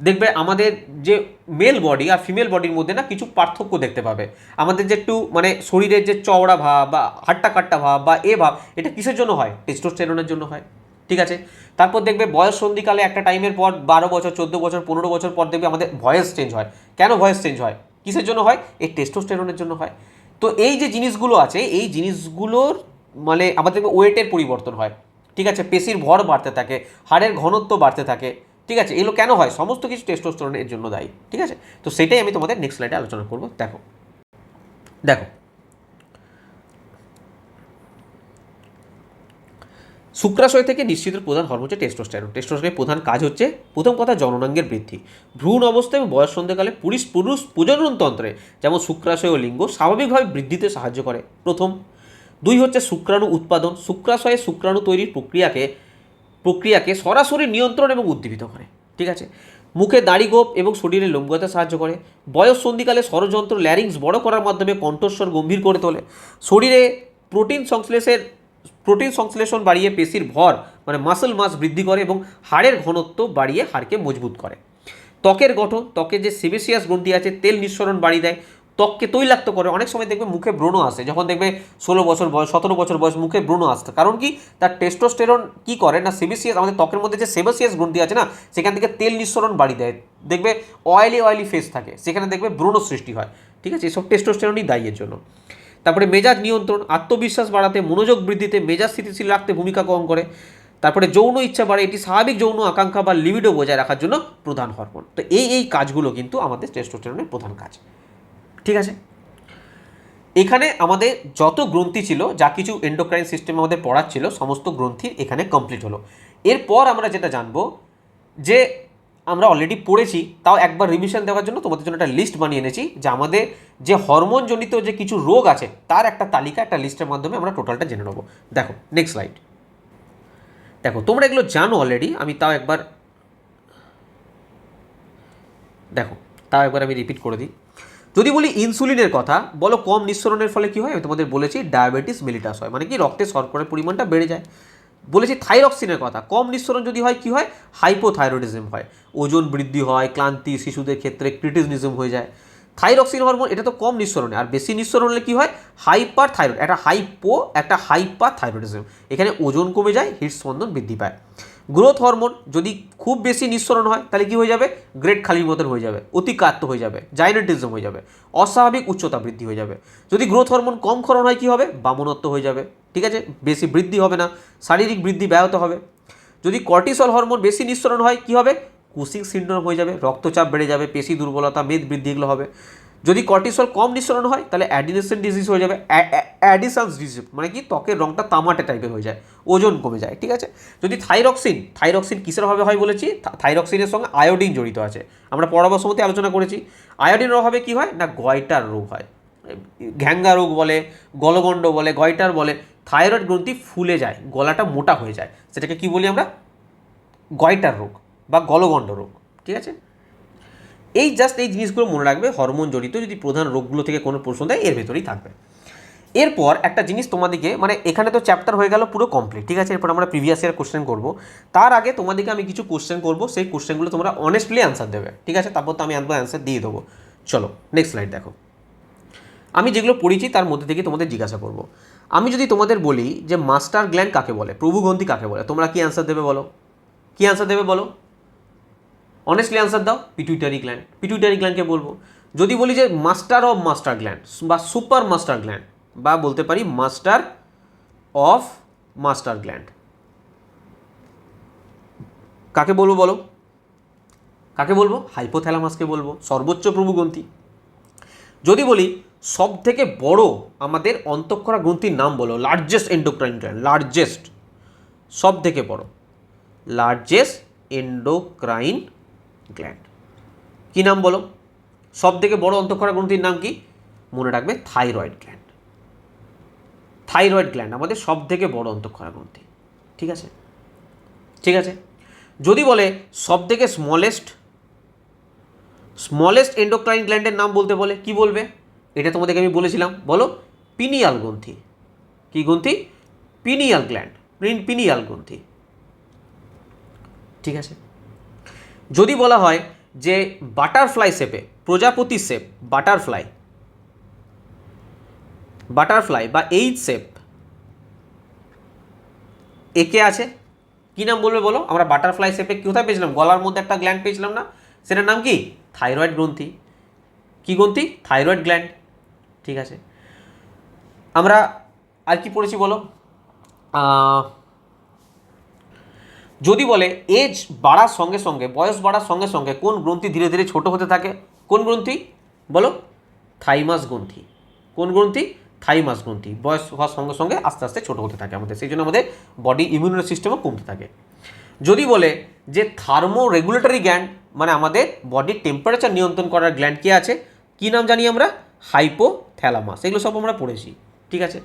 দেখবে আমাদের যে মেল বডি আর ফিমেল বডির মধ্যে না কিছু পার্থক্য দেখতে পাবে। আমাদের যে একটু মানে শরীরের যে চওড়া ভাব বা হাট্টা কাট্টা ভাব বা এ ভাব, এটা কিসের জন্য হয়, টেস্টোস্টেরনের জন্য হয়, ঠিক আছে। তারপর দেখবে বয়স সন্ধিকালে একটা টাইমের পর 12 বছর 14 বছর 15 বছর পর দেখবে আমাদের ভয়েস চেঞ্জ হয়। কেন ভয়েস চেঞ্জ হয়, কিসের জন্য হয়, এই টেস্টোস্টেরনের জন্য হয়। তো এই যে জিনিসগুলো আছে, এই জিনিসগুলোর মানে আমাদের ওয়েটের পরিবর্তন হয়, ঠিক আছে, পেশির ভর বাড়তে থাকে, হাড়ের ঘনত্ব বাড়তে থাকে, ঠিক আছে, এগুলো কেন হয়, সমস্ত কিছু টেস্টোস্টেরনের জন্য দায়ী, ঠিক আছে। তো সেটাই আমি তোমাদের নেক্সট স্লাইডে আলোচনা করব। দেখো দেখো শুক্রাশয় থেকে নিশ্চিত প্রধান হরমোন হচ্ছে টেস্টোস্টেরন। টেস্টোস্টেরনের প্রধান কাজ হচ্ছে প্রথম কথা জননাঙ্গের বৃদ্ধি, ভ্রূণ অবস্থায় এবং বয়স সন্ধিকালে পুরুষ প্রজননতন্ত্রে যেমন শুক্রাশয় ও লিঙ্গ স্বাভাবিকভাবে বৃদ্ধিতে সাহায্য করে প্রথম। দুই হচ্ছে শুক্রাণু উৎপাদন, শুক্রাশয়ে শুক্রাণু তৈরির প্রক্রিয়াকে সরাসরি নিয়ন্ত্রণ এবং উদ্দীপিত করে, ঠিক আছে। মুখে দাড়ি গোপ এবং শরীরে লোম গজাতে সাহায্য করে। বয়স সন্ধিকালে স্বরযন্ত্র ল্যারিংস বড় করার মাধ্যমে কণ্ঠস্বর গম্ভীর করে তোলে। শরীরে প্রোটিন সংশ্লেষণ বাড়িয়ে পেশির ভর মানে মাসল মাস বৃদ্ধি করে এবং হাড়ের ঘনত্ব বাড়িয়ে হাড়কে মজবুত করে। ত্বকের গঠন, ত্বকের যে সেবেসিয়াস গ্রন্থি আছে তেল নিঃসরণ বাড়িয়ে দেয়, ত্বককে তৈলাক্ত করে। অনেক সময় দেখবে মুখে ব্রণ আসে, যখন দেখবে 16 বছর বয়স 17 বছর বয়স মুখে ব্রণ আসতে, কারণ কি, তার টেস্টোস্টেরন কি করে না সেবেসিয়াস, আমাদের ত্বকের মধ্যে যে সেবেসিয়াস গ্রন্থি আছে না, সেখান থেকে তেল নিঃসরণ বাড়িয়ে দেয়। দেখবে অয়েলি ফেস থাকে, সেখানে দেখবে ব্রণ সৃষ্টি হয়, ঠিক আছে, এসব টেস্টোস্টেরনই দায়ী এর জন্য। তারপরে মেজাজ নিয়ন্ত্রণ, আত্মবিশ্বাস বাড়াতে, মনোযোগ বৃদ্ধিতে, মেজাজ স্থিতিশীল রাখতে ভূমিকা গ্রহণ করে। তারপরে যৌন ইচ্ছা বাড়ে, এটি স্বাভাবিক যৌন আকাঙ্ক্ষা বা লিবিডো বজায় রাখার জন্য প্রধান হরমোন। তো এই কাজগুলো কিন্তু আমাদের টেস্টোস্টেরনের প্রধান কাজ, ঠিক আছে। এখানে আমাদের যত গ্রন্থি ছিল, যা কিছু এন্ডোক্রাইন সিস্টেম আমাদের পড়ার ছিল, সমস্ত গ্রন্থি এখানে কমপ্লিট হলো। এরপর আমরা যেটা জানবো, যে আমরা অলরেডি পড়েছি, তাও একবার রিভিশন দেওয়ার জন্য তোমাদের জন্য একটা লিস্ট বানিয়ে এনেছি, যে আমাদের যে হরমোনজনিত যে কিছু রোগ আছে তার একটা তালিকা, একটা লিস্টের মাধ্যমে আমরা টোটালটা জেনে নেবো। দেখো নেক্সট স্লাইড দেখো তোমরা এগুলো জানো অলরেডি, আমি তাও একবার আমি রিপিট করে দিই। যদি বলি ইনসুলিনের কথা, বলো কম নিঃসরণের ফলে কী হয়? আমি তোমাদের বলেছি ডায়াবেটিস মেলিটাস হয়, মানে কি রক্তে শর্করার পরিমাণটা বেড়ে যায়। বলেছি থাইরক্সিনের কথা, কম নিঃসরণ যদি হয় কী হয়? হাইপোথাইরয়েডিজম হয়, ওজন বৃদ্ধি হয়, ক্লান্তি, শিশুদের ক্ষেত্রে ক্রিটিনিজম হয়ে যায়। থাইরক্সিন হরমোন এটা তো কম নিঃসরণে, আর বেশি নিঃসরণ হলে কী হয়? হাইপার থাইরয়েড, একটা হাইপার থাইরয়েডিজম, এখানে ওজন কমে যায়, হৃদস্পন্দন বৃদ্ধি পায়। গ্রোথ হরমোন যদি খুব বেশি নিঃসরণ হয় তাহলে কী হয়ে যাবে? গ্রেট খালির মতন হয়ে যাবে, অতিকাত্ত হয়ে যাবে, জাইনেটিজম হয়ে যাবে, অস্বাভাবিক উচ্চতা বৃদ্ধি হয়ে যাবে। যদি গ্রোথ হরমোন কম ক্ষরণ হয় কী হবে? বামনত্ব হয়ে যাবে, ঠিক আছে, বেশি বৃদ্ধি হবে না, শারীরিক বৃদ্ধি ব্যাহত হবে। যদি কর্টিসল হরমোন বেশি নিঃসরণ হয় কী হবে? কুসিং সিনড্রোম হয়ে যাবে, রক্তচাপ বেড়ে যাবে, পেশি দুর্বলতা, মেদ বৃদ্ধি এগুলো হবে। যদি কর্টিসল কম নিঃসরণ হয় তাহলে অ্যাডিনেশন ডিজিজ হয়ে যাবে, অ্যাডিসান্স ডিজিজ মানে কি ত্বকের রঙটা তামাটে টাইপের হয়ে যায়, ওজন কমে যায়, ঠিক আছে। যদি থাইরক্সিন কিসের অভাবে হয় বলেছি? থাইরক্সিনের সঙ্গে আয়োডিন জড়িত আছে, আমরা পড়াবার সময়তে আলোচনা করেছি। আয়োডিনের অভাবে কী হয় না? গয়টার রোগ হয়, ঘ্যাঙ্গা রোগ বলে, গলগণ্ড বলে, গয়টার বলে। থাইরয়েড গ্রন্থি ফুলে যায়, গলাটা মোটা হয়ে যায়, সেটাকে কি বলি আমরা? গয়টার রোগ বা গলগণ্ড রোগ, ঠিক আছে। এই জিনিসগুলো মনে রাখবে, হরমোন জড়িত যদি প্রধান রোগগুলো থেকে কোনো প্রশ্ন দেয় এর ভেতরেই থাকবে। এরপর একটা জিনিস তোমাদেরকে, মানে এখানে তো চ্যাপ্টার হয়ে গেল পুরো কমপ্লিট, ঠিক আছে। এরপর আমরা প্রিভিয়াস ইয়ার কোশ্চেন করবো। তার আগে তোমাদেরকে আমি কিছু কোশ্চেন করবো, সেই কোশ্চেনগুলো তোমরা অনেস্টলি অ্যান্সার দেবে, ঠিক আছে। তারপর তো আমি অ্যান্সার দিয়ে দেবো। চলো নেক্সট স্লাইড দেখো। আমি যেগুলো পড়েছি তার মধ্যে থেকে তোমাদের জিজ্ঞাসা করব। আমি যদি তোমাদের বলি যে মাস্টার গ্ল্যান্ড কাকে বলে, প্রভুগ্রন্থি কাকে বলে, তোমরা কি অ্যান্সার দেবে বলো? কি অ্যান্সার দেবে বলো? অনেস্টলি অ্যান্সার দাও। পিটুইটারি গ্ল্যান্ডকে বলবো। যদি বলি যে মাস্টার অফ মাস্টার গ্ল্যান্ড বা সুপার মাস্টার গ্ল্যান্ড, বা বলতে পারি মাস্টার অফ মাস্টার গ্ল্যান্ড, কাকে বলবো বলো? কাকে বলবো? হাইপোথ্যালামাসকে বলবো, সর্বোচ্চ প্রভুগ্রন্থি। যদি বলি সব থেকে বড় আমাদের অন্তঃক্ষরা গ্রন্থির নাম বলো, লার্জেস্ট এন্ডোক্রাইন গ্ল্যান্ড, সব থেকে বড় লার্জেস্ট এন্ডোক্রাইন গ্ল্যান্ড, কী নাম বলো? সব থেকে বড় অন্তঃক্ষরা গ্রন্থির নাম কি? মনে রাখবে থাইরয়েড গ্ল্যান্ড আমাদের সব থেকে বড় অন্তঃক্ষরা গ্রন্থি, ঠিক আছে। যদি বলে সব থেকে স্মলেস্ট এন্ডোক্রাইন গ্ল্যান্ডের নাম বলতে বলে, কি বলবে? এটা তোমাদেরকে আমি বলেছিলাম, বলো পিনিয়াল গ্রন্থি। কি গ্রন্থি? পিনিয়াল গ্ল্যান্ড, পিনিয়াল গ্রন্থি, ঠিক আছে। যদি বলা হয় যে বাটারফ্লাই শেপে, প্রজাপতি শেপ, বাটারফ্লাই বা এইচ শেপ একে আছে, কি নাম বলবে বলো? আমরা বাটারফ্লাই শেপে কোথায় পেয়েছিলাম? গলার মধ্যে একটা গ্ল্যান্ড পেয়েছিলাম না? সেটার নাম কি? থাইরয়েড গ্রন্থি। কি গ্রন্থি? থাইরয়েড গ্ল্যান্ড, ঠিক আছে। আমরা আর কি পড়েছি বলো? যদি বলে এজ বাড়ার সঙ্গে সঙ্গে, বয়স বাড়ার সঙ্গে সঙ্গে কোন গ্রন্থি ধীরে ধীরে ছোট হতে থাকে? কোন গ্রন্থি বলো? থাইমাস গ্রন্থি। কোন গ্রন্থি? থাইমাস গ্রন্থি। বয়স হওয়ার সঙ্গে সঙ্গে আস্তে আস্তে ছোট হতে থাকে আমাদের, সেই জন্য আমাদের বডি ইমিউনি সিস্টেমও কমতে থাকে। যদি বলে যে থার্মো রেগুলেটরি গ্ল্যান্ড, মানে আমাদের বডির টেম্পারেচার নিয়ন্ত্রণ করার গ্ল্যান্ড কে আছে? কি নাম জানি আমরা? হাইপোথ্যালামাস। এগুলো সব আমরা পড়েছি, ঠিক আছে।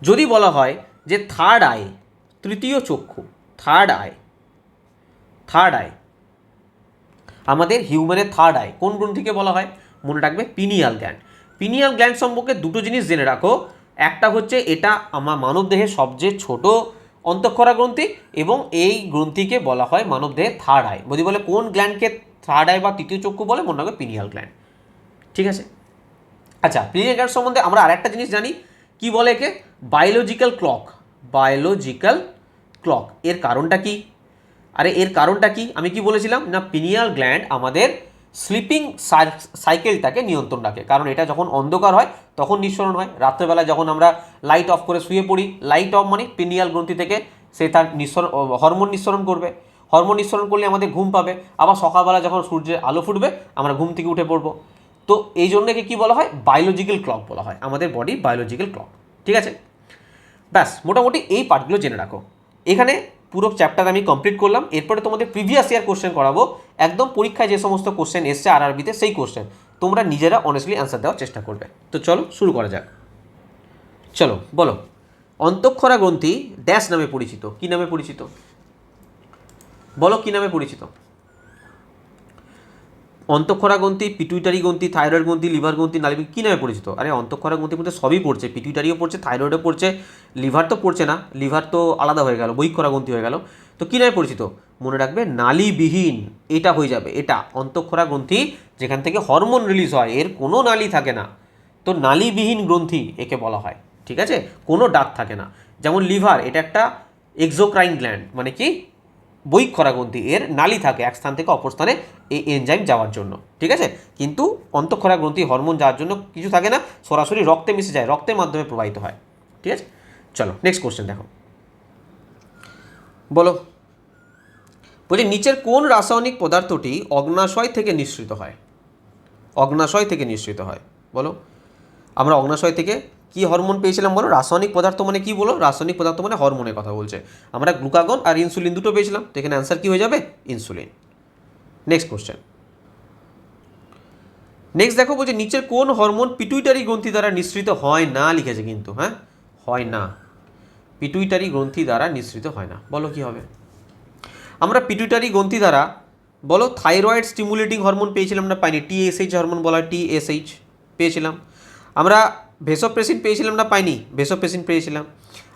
যদি বলা হয় যে থার্ড আই, তৃতীয় চক্ষু, থার্ড আই আমাদের হিউম্যানের থার্ড আই কোন গ্রন্থিকে বলা হয়? মনে রাখবে পিনিয়াল গ্ল্যান্ড সম্পর্কে দুটো জিনিস জেনে রাখো। একটা হচ্ছে এটা আমার মানবদেহের সবচেয়ে ছোট অন্তঃক্ষরা গ্রন্থি, এবং এই গ্রন্থিকে বলা হয় মানবদেহের থার্ড আই। যদি বলে কোন গ্ল্যান্ডকে থার্ড আই বা তৃতীয় চক্ষু বলে, মনে রাখবে পিনিয়াল গ্ল্যান্ড, ঠিক আছে। আচ্ছা, পিনিয়াল গ্ল্যান্ড সম্বন্ধে আমরা আরেকটা জিনিস জানি, কি বলে একে? Biological clock. এর কারণটা কি? এর কারণটা কি? আমি কি বলেছিলাম না, পিনিয়াল গ্ল্যান্ড আমাদের স্লিপিং সাইকেলটাকে নিয়ন্ত্রণ রাখে, কারণ এটা যখন অন্ধকার হয় তখন নিঃসরণ হয়, রাত্রেবেলা যখন আমরা লাইট অফ করে শুয়ে পড়ি, লাইট অফ মানে পিনিয়াল গ্রন্থি থেকে সে তার হরমোন নিঃসরণ করবে, হরমোন নিঃসরণ করলে আমাদের ঘুম পাবে, আবার সকালবেলা যখন সূর্যের আলো ফুটবে আমরা ঘুম থেকে উঠে পড়বো। তো এই জন্য একে কী বলা হয়? বায়োলজিক্যাল ক্লক বলা হয়, আমাদের বডির বায়োলজিক্যাল ক্লক, ঠিক আছে। ব্যাস, মোটামুটি এই পার্টগুলো জেনে রাখো। এখানে পুরো চ্যাপ্টার আমি কমপ্লিট করলাম। এরপরে তোমাদের প্রিভিয়াস ইয়ার কোশ্চেন করাবো, একদম পরীক্ষায় যে সমস্ত কোশ্চেন এসছে আরআরবিতে, সেই কোশ্চেন তোমরা নিজেরা অনেস্টলি অ্যান্সার দেওয়ার চেষ্টা করবে। তো চলো শুরু করা যাক। চলো বলো, অন্তঃক্ষরা গ্রন্থি ড্যাশ নামে পরিচিত। কি নামে পরিচিত? বলো কি নামে পরিচিত? অন্তঃক্ষরা গ্রন্থি, পিটুইটারি গ্রন্থি, থাইরয়েড গ্রন্থি, লিভার গ্রন্থি, নালী কী নামে পরিচিত? আরে অন্তঃক্ষরা গ্রন্থির মধ্যে সবই পড়ছে, পিটুইটারিও পড়ছে, থাইরয়েডও পড়ছে, লিভার তো পড়ছে না, লিভার তো আলাদা হয়ে গেল, বহিঃক্ষরা গ্রন্থি হয়ে গেল। তো কী নামে পরিচিত? মনে রাখবে নালীবিহীন, এটা হয়ে যাবে। এটা অন্তঃক্ষরা গ্রন্থি যেখান থেকে হরমোন রিলিজ হয়, এর কোনো নালী থাকে না, তো নালীবিহীন গ্রন্থি একে বলা হয়। ঠিক আছে, কোনো ডাক থাকে না। যেমন লিভার, এটা একটা এক্সোক্রাইন গ্ল্যান্ড, মানে কি বহিঃক্ষরা গ্রন্থি, এর নালী থাকে এক স্থান থেকে অপর স্থানে এই এনজাইম যাওয়ার জন্য। ঠিক আছে, কিন্তু অন্তঃক্ষরা গ্রন্থি হরমোন যাওয়ার জন্য কিছু থাকে না, সরাসরি রক্তে মিশে যায়, রক্তের মাধ্যমে প্রবাহিত হয়। ঠিক আছে, চলো নেক্সট কোশ্চেন দেখো। বলো, বলছি নিচের কোন রাসায়নিক পদার্থটি অগ্নাশয় থেকে নিঃসৃত হয়? অগ্নাশয় থেকে নিঃসৃত হয়, বলো। আমরা অগ্নাশয় থেকে কি হরমোন পেয়েছিলাম বলো? রাসায়নিক পদার্থ মানে কি বলো? রাসায়নিক পদার্থ মানে হরমোনের কথা বলছে। আমরা গ্লুকাগন আর ইনসুলিন দুটো পেয়েছিলাম, তো এখানে অ্যান্সার কী হয়ে যাবে? ইনসুলিন। Next question. নেক্সট দেখো, বলছে নিচের কোন হরমোন পিটুইটারি গ্রন্থি দ্বারা নিঃসৃত হয় না, লিখেছে কিন্তু, হ্যাঁ, হয় না, পিটুইটারি গ্রন্থি দ্বারা নিঃসৃত হয় না। বলো কি হবে? আমরা পিটুইটারি গ্রন্থি দ্বারা, বলো, থাইরয়েড স্টিমুলেটিং হরমোন পেয়েছিলাম না, পাইনি? টিএসএইচ হরমোন বলা হয়, টিএসএইচ পেয়েছিলাম। আমরা ভেসোপ্রেসিন পেয়েছিলাম না, পাইনি? ভেসোপ্রেসিন পেয়েছিলাম।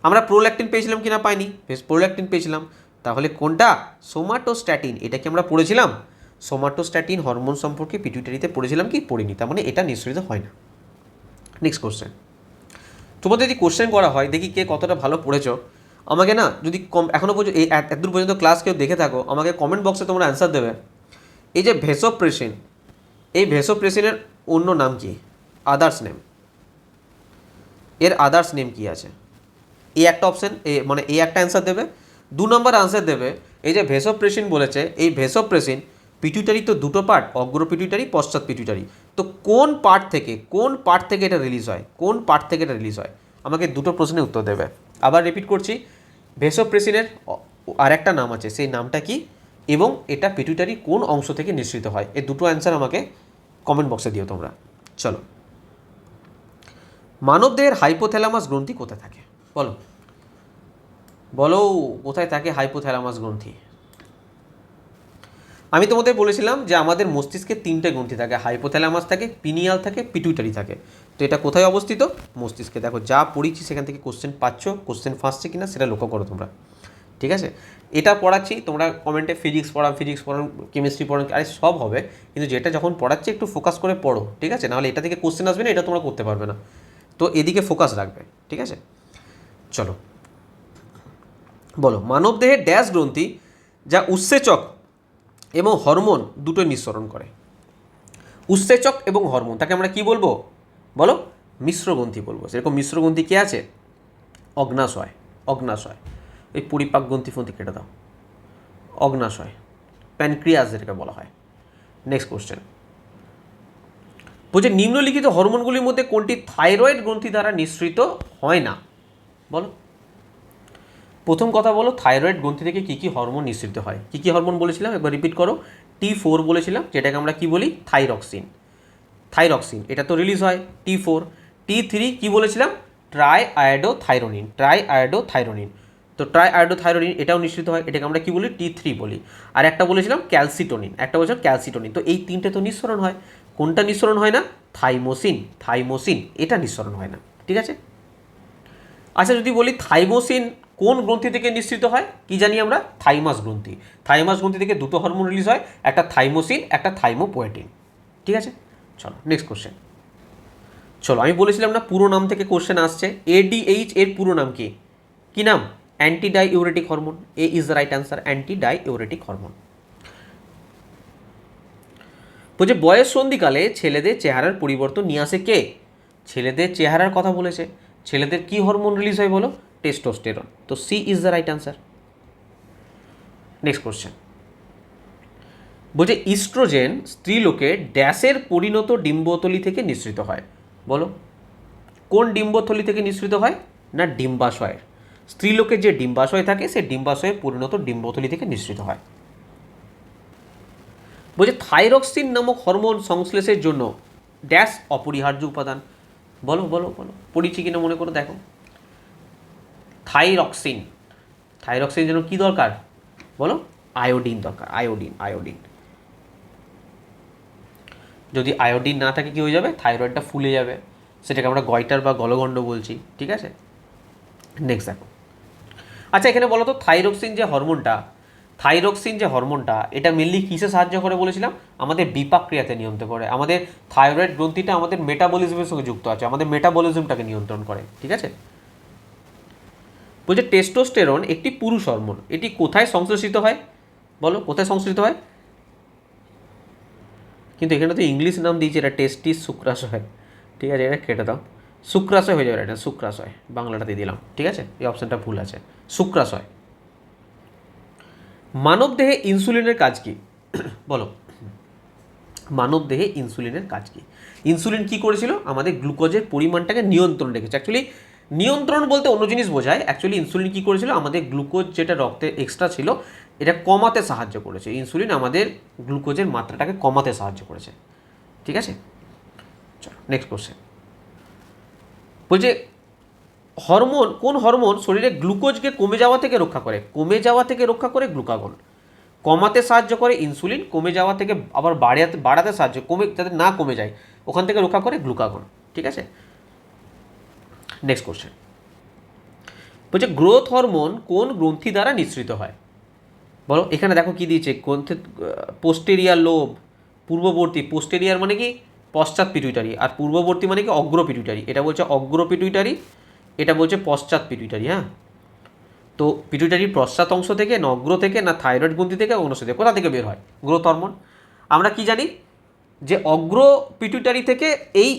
আমরা প্রোল্যাক্টিন পেয়েছিলাম কি না, পাইনি? প্রোল্যাক্টিন পেয়েছিলাম। তাহলে কোনটা? সোমাটোস্ট্যাটিন, এটা কি আমরা পড়েছিলাম? সোমাটোস্ট্যাটিন হরমোন সম্পর্কে পিটুইটারিতে পড়েছিলাম কি? পড়িনি, তার মানে এটা নিঃসৃত হয় না। Next question. তোমাদের যদি কোশ্চেন করা হয়, দেখি কে কতটা ভালো পড়েছো, আমাকে না, যদি এখনও পর্যন্ত এই এতদূর পর্যন্ত ক্লাস কেউ দেখে থাকো, আমাকে কমেন্ট বক্সে তোমরা অ্যান্সার দেবে। এই যে ভেসোপ্রেসিন, এই ভেসোপ্রেসিনের অন্য নাম কি? আদার্স নেম, এর আদার্স নেম কি আছে? এই একটা অপশান, মানে এই একটা অ্যান্সার দেবে। 2 নম্বর আনসার দেবে, এই যে ভেসোপ্রেসিন বলেছে, এই ভেসোপ্রেসিন পিটুইটারি তো দুটো পার্ট, অগ্র পিটুইটারি, পশ্চাৎ পিটুইটারি, তো কোন পার্ট থেকে এটা রিলিজ হয়? কোন পার্ট থেকে এটা রিলিজ হয়? আমাকে দুটো প্রশ্নের উত্তর দেবে। আবার রিপিট করছি, ভেসোপ্রেসিনের আর একটা নাম আছে, সেই নামটা কি, এবং এটা পিটুইটারি কোন অংশ থেকে নিঃসৃত হয়? এই দুটো অ্যান্সার আমাকে কমেন্ট বক্সে দিও তোমরা। চলো, মানবদেহের হাইপোথ্যালামাস গ্রন্থি কোথায় থাকে? বলো, বলো কোথায় থাকে হাইপোথ্যালামাস গ্রন্থি? আমি তোমাদের বলেছিলাম যে আমাদের মস্তিষ্কে 3টে গ্রন্থি থাকে, হাইপোথ্যালামাস থাকে, পিনিয়াল থাকে, পিটুইটারি থাকে। তো এটা কোথায় অবস্থিত? মস্তিষ্কে। দেখো, যা পড়িছি সেখান থেকে কোশ্চেন পাচ্ছ, কোশ্চেন ফাঁসছে কিনা সেটা লক্ষ্য করো তোমরা। ঠিক আছে, এটা পড়াচ্ছি, তোমরা কমেন্টে ফিজিক্স পড়ান, কেমিস্ট্রি পড়ান, আরে সব হবে, কিন্তু যেটা যখন পড়াচ্ছি একটু ফোকাস করে পড়ো। ঠিক আছে, নাহলে এটা থেকে কোশ্চেন আসবে না, এটা তোমরা করতে পারবে না, তো এদিকে ফোকাস রাখবে। ঠিক আছে, চলো বলো, মানবদেহের ড্যাশ গ্রন্থি যা উৎসেচক এবং হরমোন দুটোই নিঃসরণ করে? উৎসেচক এবং হরমোন, তাকে আমরা কি বলবো? বলো, মিশ্রগ্রন্থি বলবো। সেরকম মিশ্রগ্রন্থি কে আছে? অগ্নাশয়, অগ্নাশয়। এই পরিপাক গ্রন্থি ফন্থি কেটে দাও, অগ্নাশয়, প্যানক্রিয়াস যেটাকে বলা হয়। নেক্সট কোশ্চেন, বলছে নিম্নলিখিত হরমোনগুলির মধ্যে কোনটি থাইরয়েড গ্রন্থি দ্বারা নিঃসৃত হয় না? বলো, প্রথম কথা বলো, থাইরয়েড গ্রন্থি থেকে কী কী হরমোন নিঃসৃত হয়? কী কী হরমোন বলেছিলাম একবার রিপিট করো। T4 বলেছিলাম, যেটাকে আমরা কি বলি? থাইরক্সিন। থাইরক্সিন এটা তো রিলিজ হয় T4। T3 কি বলেছিলাম? Triiodothyronine, triiodothyronine. তো ট্রাইআয়োডোথাইরোনিন এটাও নিঃসৃত হয়, এটাকে আমরা কি বলি? T3 বলি। আর একটা বলেছিলাম ক্যালসিটোনিন, একটা বলেছিলাম ক্যালসিটোনিন। তো এই 3টে তো নিঃসরণ হয়, কোনটা নিঃসরণ হয় না? থাইমোসিন, থাইমোসিন এটা নিঃসরণ হয় না। ঠিক আছে, আচ্ছা যদি বলি থাইমোসিন কোন গ্রন্থি থেকে নিঃসৃত হয়? কি জানি আমরা? থাইমাস গ্রন্থি। থাইমাস গ্রন্থি থেকে দুটো হরমোন রিলিজ হয়, একটা থাইমোসিন, একটা থাইমোপোয়েটিন। ঠিক আছে, চলো নেক্সট কোশ্চেন। চলো, আমি বলেছিলাম না পুরো নাম থেকে কোশ্চেন আসছে। ADH এর পুরো নাম কি? কি নাম? Anti diuretic hormone. A is the right answer, anti diuretic hormone. বলছে বয়স সন্ধিকালে ছেলেদের চেহারার পরিবর্তন নিয়ে আসে কে? ছেলেদের চেহারার কথা বলেছে, ছেলেদের কি হরমোন রিলিজ হয় বলো? টেস্টোস্টেরন। তো C is the right answer. Next question, বলছে ইস্ট্রোজেন স্ত্রীলোকে ড্যাশের পরিণত ডিম্বথলি থেকে নিঃসৃত হয়? বলো, কোন ডিম্বথলি থেকে নিঃসৃত হয়? না, ডিম্বাশয়ের। স্ত্রীলোকে যে ডিম্বাশয় থাকে সে ডিম্বাশয়ে পরিণত ডিম্বথলি থেকে নিঃসৃত হয়। বলছে থাইরক্সিন নামক হরমোন সংশ্লেষের জন্য ড্যাশ অপরিহার্য উপাদান? বলো বলো বলো, পড়িছি কিনা মনে করে দেখো। থাইরক্সিন, থাইরক্সিন যেন কী দরকার? বলো, আয়োডিন দরকার, আয়োডিন। যদি আয়োডিন না থাকে কী হয়ে যাবে, থাইরয়েডটা ফুলে যাবে, সেটাকে আমরা গয়টার বা গলগণ্ড বলছি, ঠিক আছে। নেক্সট দেখো, আচ্ছা এখানে বলো তো থাইরক্সিন যে হরমোনটা এটা মেনলি কিসে সাহায্য করে বলেছিলাম, আমাদের বিপাক ক্রিয়াতে নিয়ন্ত্রণ করে। আমাদের থাইরয়েড গ্রন্থিটা আমাদের মেটাবলিজমের সঙ্গে যুক্ত আছে, আমাদের মেটাবলিজমটাকে নিয়ন্ত্রণ করে, ঠিক আছে। বলছে টেস্টোস্টেরন একটি পুরুষ হরমোন, এটি কোথায় সংশ্লেষিত হয় বলো, কোথায় সংশ্লেষিত হয়? কিন্তু এখানে তো ইংলিশ নাম দিয়েছে, এটা টেস্টিস শুক্রাশয়, ঠিক আছে, এটা কেটে দাও, শুক্রাশয় হয়ে যাবে, এটা শুক্রাশয় বাংলাটা দিয়ে দিলাম, ঠিক আছে, এই অপশানটা ভুল আছে, শুক্রাশয়। মানব দেহে ইনসুলিনের কাজ কি বলো, মানব দেহে ইনসুলিনের কাজ কি? ইনসুলিন কি করেছিল, আমাদের গ্লুকোজের পরিমাণটাকে নিয়ন্ত্রণ রেখেছে। অ্যাকচুয়ালি নিয়ন্ত্রণ বলতে অন্য জিনিস বোঝায়, অ্যাকচুয়ালি ইনসুলিন কি করেছিল, আমাদের গ্লুকোজ যেটা রক্তে এক্সট্রা ছিল এটা কমাতে সাহায্য করেছে। ইনসুলিন আমাদের গ্লুকোজের মাত্রাটাকে কমাতে সাহায্য করেছে, ঠিক আছে। চলো নেক্সট কোশ্চেন, বলছে কোন হরমোন শরীরে গ্লুকোজকে কমে যাওয়া থেকে রক্ষা করে গ্লুকাগন। কমাতে সাহায্য করে ইনসুলিন, কমে যাওয়া থেকে আবার বাড়াতে সাহায্য, যাতে না কমে যায় ওখান থেকে রক্ষা করে গ্লুকাগন, ঠিক আছে। নেক্সট কোশ্চেন, বলছে গ্রোথ হরমোন কোন গ্রন্থি দ্বারা নিঃসৃত হয় বলো। এখানে দেখো কি দিয়েছে, গ্রন্থি পোস্টেরিয়ার লোব, পূর্ববর্তী, পোস্টেরিয়ার মানে কি পশ্চাৎ পিটুইটারি, আর পূর্ববর্তী মানে কি অগ্র পিটুইটারি। এটা বলছে অগ্র পিটুইটারি, এটা বলছে পশ্চাৎ পিটুইটারি। হ্যাঁ, তো পিটুইটারির পশ্চাৎ অংশ থেকে না অগ্র থেকে না থাইরয়েড গ্রন্থি থেকে অংশ থেকে কোথা থেকে বের হয় গ্রোথ হরমোন? আমরা কি জানি যে অগ্র পিটুইটারি থেকে এই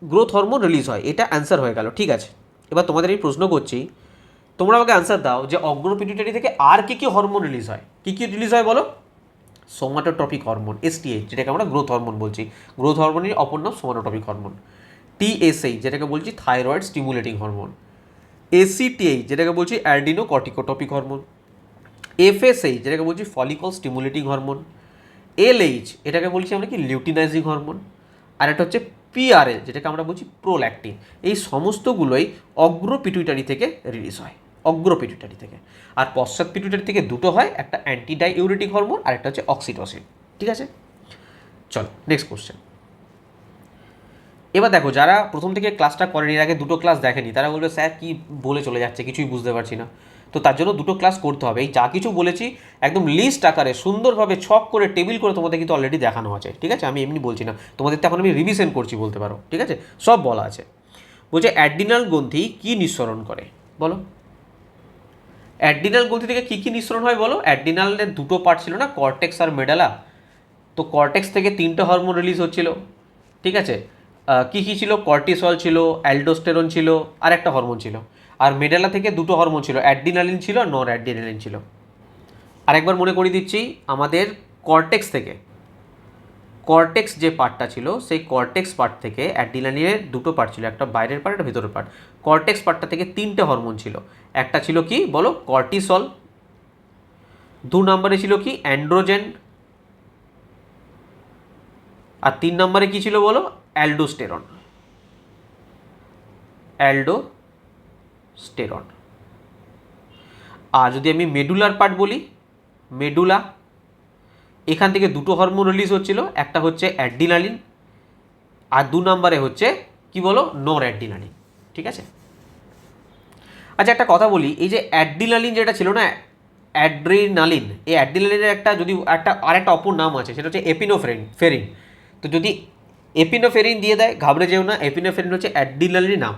গ্রোথ হরমোন রিলিজ হয়, এটা অ্যান্সার হয়ে গেল, ঠিক আছে। এবার তোমাদের এই প্রশ্ন করছি, তোমরা আমাকে অ্যান্সার দাও যে অগ্র পিটুইটারি থেকে আর কী কী হরমোন রিলিজ হয়, কী কী রিলিজ হয় বলো। সোমাটোট্রপিক হরমোন, এসটিএইচ, যেটাকে আমরা গ্রোথ হরমোন বলছি, গ্রোথ হরমোনের অপর নাম সোমাটোট্রপিক হরমোন। টিএসএইচ, যেটাকে বলছি থাইরয়েড স্টিমুলেটিং হরমোন। এসিটিএইচ, যেটাকে বলছি অ্যাডিনো কর্টিকোট্রপিক হরমোন। এফএসএইচ, যেটাকে বলছি ফলিকল স্টিমুলেটিং হরমোন। এলএইচ, এটাকে বলছি আমরা কি লিউটিনাইজিং হরমোন। আর একটা হচ্ছে পিআরএল, যেটাকে আমরা বলছি প্রোল্যাকটিন। এই সমস্তগুলোই অগ্র পিটুইটারি থেকে রিলিজ হয়, অগ্র পিটুইটারি থেকে। আর পশ্চাৎ পিটুইটারি থেকে দুটো হয়, একটা অ্যান্টিডাইউরেটিক হরমোন আর একটা হচ্ছে অক্সিটোসিন, ঠিক আছে। চলো নেক্সট কোশ্চেন। এবার দেখো, যারা প্রথম থেকে ক্লাসটা করেনি, এর আগে দুটো ক্লাস দেখেনি, তারা বলবে স্যার কি বলে চলে যাচ্ছে, কিছুই বুঝতে পারছি না। তো তার জন্য দুটো ক্লাস করতে হবে। এই যা কিছু বলেছি একদম লিস্ট আকারে সুন্দরভাবে ছক করে টেবিল করে তোমাদের কিন্তু অলরেডি দেখানো আছে, ঠিক আছে। আমি এমনি বলছি না, তোমাদের তো এখন আমি রিভিশন করছি বলতে পারো, ঠিক আছে, সব বলা আছে। বলছে অ্যাড্রিনাল গ্রন্থি কী নিঃসরণ করে বলো। অ্যাড্রিনাল গ্রন্থি থেকে কী কী নিঃসরণ হয় বলো। অ্যাড্রিনালের দুটো পার্ট ছিল না, কর্টেক্স আর মেডালা। তো কর্টেক্স থেকে তিনটে হরমোন রিলিজ হচ্ছিল, ঠিক আছে। কী কী ছিল, কর্টিসল ছিল, অ্যালডোস্টেরন ছিল, আর একটা হরমোন ছিল। আর মেডালা থেকে দুটো হরমোন ছিল, অ্যাড্রিনালিন ছিল, নর অ্যাড্রিনালিন ছিল। আরেকবার মনে করিয়ে দিচ্ছি, আমাদের কর্টেক্স যে পার্টটা ছিল, সেই কর্টেক্স পার্ট থেকে অ্যাড্রিনালিনের দুটো পার্ট ছিল, একটা বাইরের পার্ট একটা ভিতরের পার্ট। কর্টেক্স পার্টটা থেকে তিনটে হরমোন ছিল, একটা ছিল কি বলো কর্টিসল, 2 নম্বরে ছিল কি অ্যান্ড্রোজেন, আর 3 নম্বরে কি ছিল বলো অ্যালডোস্টেরন। আর যদি আমি মেডুলার পার্ট বলি, মেডুলা, এখান থেকে দুটো হরমোন রিলিজ হচ্ছিল, একটা হচ্ছে অ্যাড্রিনালিন আর 2 নম্বরে হচ্ছে কি বলো নর অ্যাড্রিনালিন, ঠিক আছে। আচ্ছা একটা কথা বলি, এই যে অ্যাড্রিনালিন যেটা ছিল না, অ্যাড্রিনালিন, এই অ্যাড্রিনালিনের একটা যদি আরেকটা অপর নাম আছে, সেটা হচ্ছে এপিনোফেরিন। তো যদি এপিনোফেরিন দিয়ে দেয় ঘাবড়ে যেও না, এপিনোফেরিন হচ্ছে অ্যাড্রিনালিনের নাম।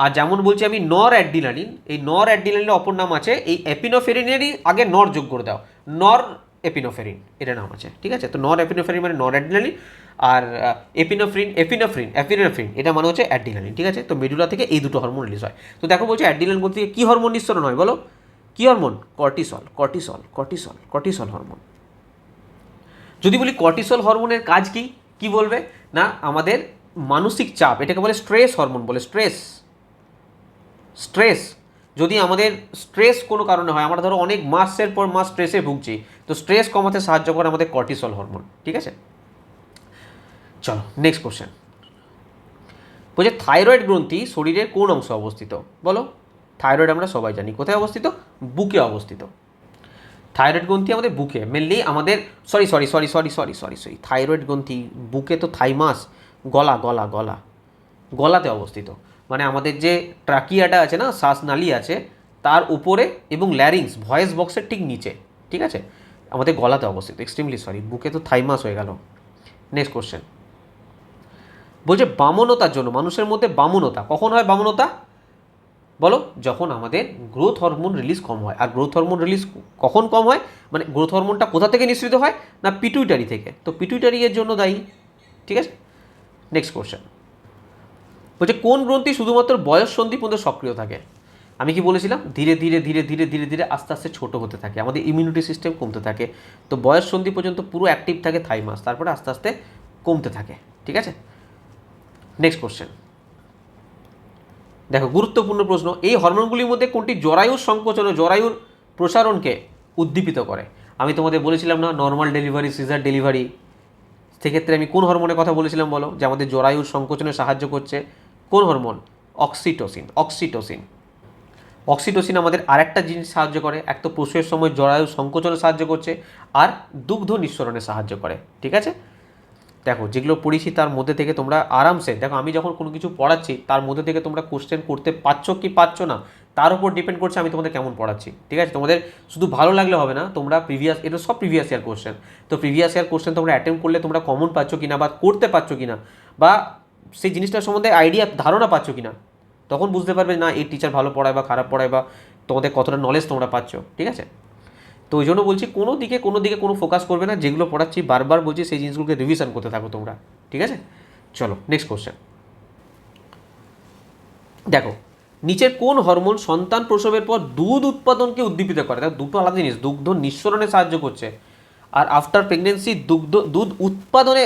আর যেমন বলছি আমি নর অ্যাড্রিনালিন, এই নর অ্যাড্রিনালিনের অপর নাম আছে, এই এপিনোফেরিনেরই আগে নর যোগ করে দাও, নর এপিনোফেরিন এটা নাম আছে, ঠিক আছে। তো নর এপিনোফেরিন মানে নর অ্যাড্রিনালিন, আর এপিনোফ্রিন এটা মানে হচ্ছে অ্যাড্রিনালিন, ঠিক আছে। তো মেডুলা থেকে এই দুটো হরমোন রিলিজ হয়। তো দেখো বলছে অ্যাড্রিনালিন বলতে কী হরমোন নিঃসরণ হয় বলো, কী হরমোন, কর্টিসল হরমোন। যদি বলি কর্টিসল হরমোনের কাজ কি, কি বলবে না, আমাদের মানসিক চাপ, এটাকে বলে স্ট্রেস হরমোন বলে, স্ট্রেস যদি আমাদের স্ট্রেস কোনো কারণে হয়, আমরা ধরো অনেক মাসের পর মাস স্ট্রেসে ভুগছি, তো স্ট্রেস কমাতে সাহায্য করে আমাদের কর্টিসল হরমোন, ঠিক আছে। চলো নেক্সট কোশ্চেন। বলছে থাইরয়েড গ্রন্থি শরীরের কোন অংশে অবস্থিত বলো। থাইরয়েড আমরা সবাই জানি কোথায় অবস্থিত, বুকে অবস্থিত। থাইরয়েড গ্রন্থি আমাদের বুকে মেনলি আমাদের সরি থাইরয়েড গ্রন্থি বুকে তো থাইমাস, গলাতে অবস্থিত। মানে আমাদের যে ট্রাকিয়াটা আছে না, শ্বাসনালী আছে, তার উপরে এবং ল্যারিংস ভয়েস বক্সের ঠিক নিচে, ঠিক আছে, আমাদের গলাতে অবস্থিত। এক্সট্রিমলি সরি, বুকে তো থাইমাস হয়ে গেল। নেক্সট কোশ্চেন বলছে বামনতার জন্য, মানুষের মধ্যে বামনতা কখন হয়? বামনতা বলো, যখন আমাদের গ্রোথ হরমোন রিলিজ কম হয়। আর গ্রোথ হরমোন রিলিজ কখন কম হয়, মানে গ্রোথ হরমোনটা কোথা থেকে নিঃসৃত হয় না, পিটুইটারি থেকে। তো পিটুইটারি এর জন্য দায়ী, ঠিক আছে। নেক্সট কোশ্চেন বলছে কোন গ্রন্থি শুধুমাত্র বয়স সন্ধি পর্যন্ত সক্রিয় থাকে? আমি কি বলেছিলাম, ধীরে ধীরে ধীরে ধীরে ধীরে ধীরে আস্তে আস্তে ছোট হতে থাকে, আমাদের ইমিউনিটি সিস্টেম কমতে থাকে। তো বয়স সন্ধি পর্যন্ত পুরো অ্যাক্টিভ থাকে থাইমাস, তারপরে আস্তে আস্তে কমতে থাকে, ঠিক আছে। নেক্সট কোশ্চেন দেখো, গুরুত্বপূর্ণ প্রশ্ন, এই হরমোনগুলির মধ্যে কোনটি জরায়ুর সংকোচন ও জরায়ুর প্রসারণকে উদ্দীপিত করে? আমি তোমাদের বলেছিলাম না, নর্মাল ডেলিভারি, সিজার ডেলিভারি, সেক্ষেত্রে আমি কোন হরমোনের কথা বলেছিলাম বলো, যে আমাদের জরায়ুর সংকোচনে সাহায্য করছে? কোন হরমোন? অক্সিটোসিন আমাদের আরেকটা জিনিস সাহায্য করে, এক তো প্রসবের সময় জরায়ু সংকোচনে সাহায্য করছে, আর দুগ্ধ নিঃসরণে সাহায্য করে, ঠিক আছে। দেখো, যেগুলো পড়িয়েছি তার মধ্যে থেকে তোমরা আরামসে দেখো, আমি যখন কোনো কিছু পড়াচ্ছি তার মধ্যে থেকে তোমরা কোশ্চেন করতে পারছো কি পারছো না, তার উপর ডিপেন্ড করছে আমি তোমাদের কেমন পড়াচ্ছি, ঠিক আছে। তোমাদের শুধু ভালো লাগলে হবে না, তোমরা এটা সব প্রিভিয়াস ইয়ার কোশ্চেন, তো প্রিভিয়াস ইয়ার কোশ্চেন তোমরা অ্যাটেম্প করলে তোমরা কমন পাচ্ছ কিনা, বা করতে পারছো কিনা, বা সেই জিনিসটার সম্বন্ধে আইডিয়া ধারণা পাচ্ছ কিনা, তখন বুঝতে পারবে না এই টিচার ভালো পড়ায় বা খারাপ পড়ায়, বা তোমাদের কতটা নলেজ তোমরা পাচ্ছ, ঠিক আছে। তো ওই জন্য বলছি কোনো দিকে কোনো ফোকাস করবে না, যেগুলো পড়াচ্ছি বারবার বলছি সেই জিনিসগুলোকে রিভিশন করতে থাকো তোমরা, ঠিক আছে। চলো নেক্সট কোশ্চেন দেখো, নিচের কোন হরমোন সন্তান প্রসবের পর দুধ উৎপাদনকে উদ্দীপিত করে? দেখো, দুটো আলাদা জিনিস, দুগ্ধ নিঃসরণে সাহায্য করছে আর আফটার প্রেগনেন্সি দুধ উৎপাদনে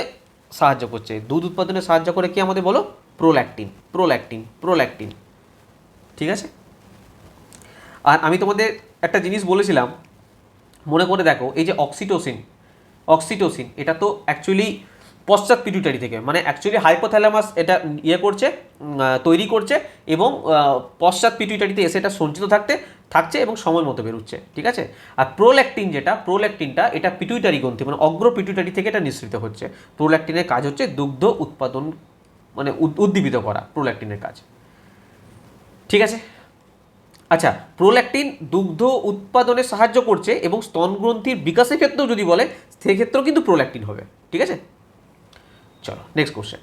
সাহায্য করছে। দুধ উৎপাদনে সাহায্য করে কি আমাদের বলো? প্রোল্যাকটিন, ঠিক আছে। আর আমি তোমাদের একটা জিনিস বলেছিলাম, মনে করে দেখো, এই যে অক্সিটোসিন এটা তো অ্যাকচুয়ালি পশ্চাৎ পিটুইটারি থেকে, মানে অ্যাকচুয়ালি হাইপোথ্যালামাস এটা তৈরি করছে, এবং পশ্চাৎ পিটুইটারিতে এসে এটা সঞ্চিত থাকছে এবং সময় মতো বেরোচ্ছে, ঠিক আছে। আর প্রোল্যাকটিনটা এটা পিটুইটারি গ্রন্থি, মানে অগ্র পিটুইটারি থেকে এটা নিঃসৃত হচ্ছে। প্রোল্যাকটিনের কাজ হচ্ছে দুগ্ধ উৎপাদন, মানে উদ্দীপিত করা, প্রোল্যাকটিনের কাজ, ঠিক আছে। আচ্ছা, প্রোল্যাকটিন দুগ্ধ উৎপাদনে সাহায্য করছে এবং স্তনগ্রন্থির বিকাশের ক্ষেত্রেও যদি বলে, সেক্ষেত্রেও কিন্তু প্রোল্যাকটিন হবে, ঠিক আছে। চলো নেক্সট কোশ্চেন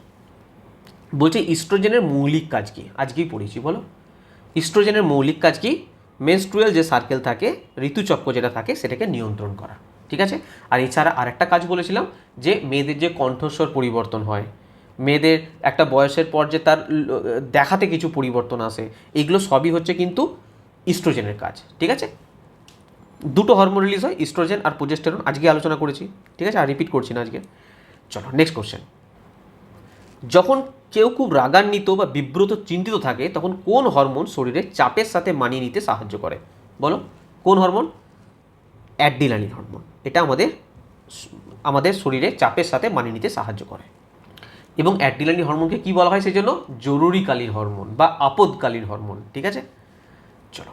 বলছে ইস্ট্রোজেনের মৌলিক কাজ কি? আজকেই পড়েছি, বলো ইস্ট্রোজেনের মৌলিক কাজ কি? মেনস্ট্রুয়াল যে সার্কেল থাকে, ঋতুচক্র যেটা থাকে, সেটাকে নিয়ন্ত্রণ করা, ঠিক আছে। আর এছাড়া আরেকটা কাজ বলেছিলাম, যে মেয়েদের যে কণ্ঠস্বর পরিবর্তন হয়, মেয়েদের একটা বয়সের পর যে তার দেখাতে কিছু পরিবর্তন আসে, এগুলো সবই হচ্ছে কিন্তু ইস্ট্রোজেনের কাজ, ঠিক আছে। দুটো হরমোন রিলিজ হয়, ইস্ট্রোজেন আর প্রোজেস্টেরন, আজকে আলোচনা করেছি, ঠিক আছে, আর রিপিট করছি না আজকে। চলো নেক্সট কোশ্চেন, যখন কেউ খুব রাগান্বিত বা বিব্রত চিন্তিত থাকে, তখন কোন হরমোন শরীরে চাপের সাথে মানিয়ে নিতে সাহায্য করে? বলো কোন হরমোন? Adrenaline hormone. এটা আমাদের শরীরে চাপের সাথে মানিয়ে নিতে সাহায্য করে। এবং অ্যাড্রিনালিন হরমোনকে কি বলা হয় সেই জন্য? জরুরিকালীন হরমোন বা আপদকালীন হরমোন, ঠিক আছে। চলো,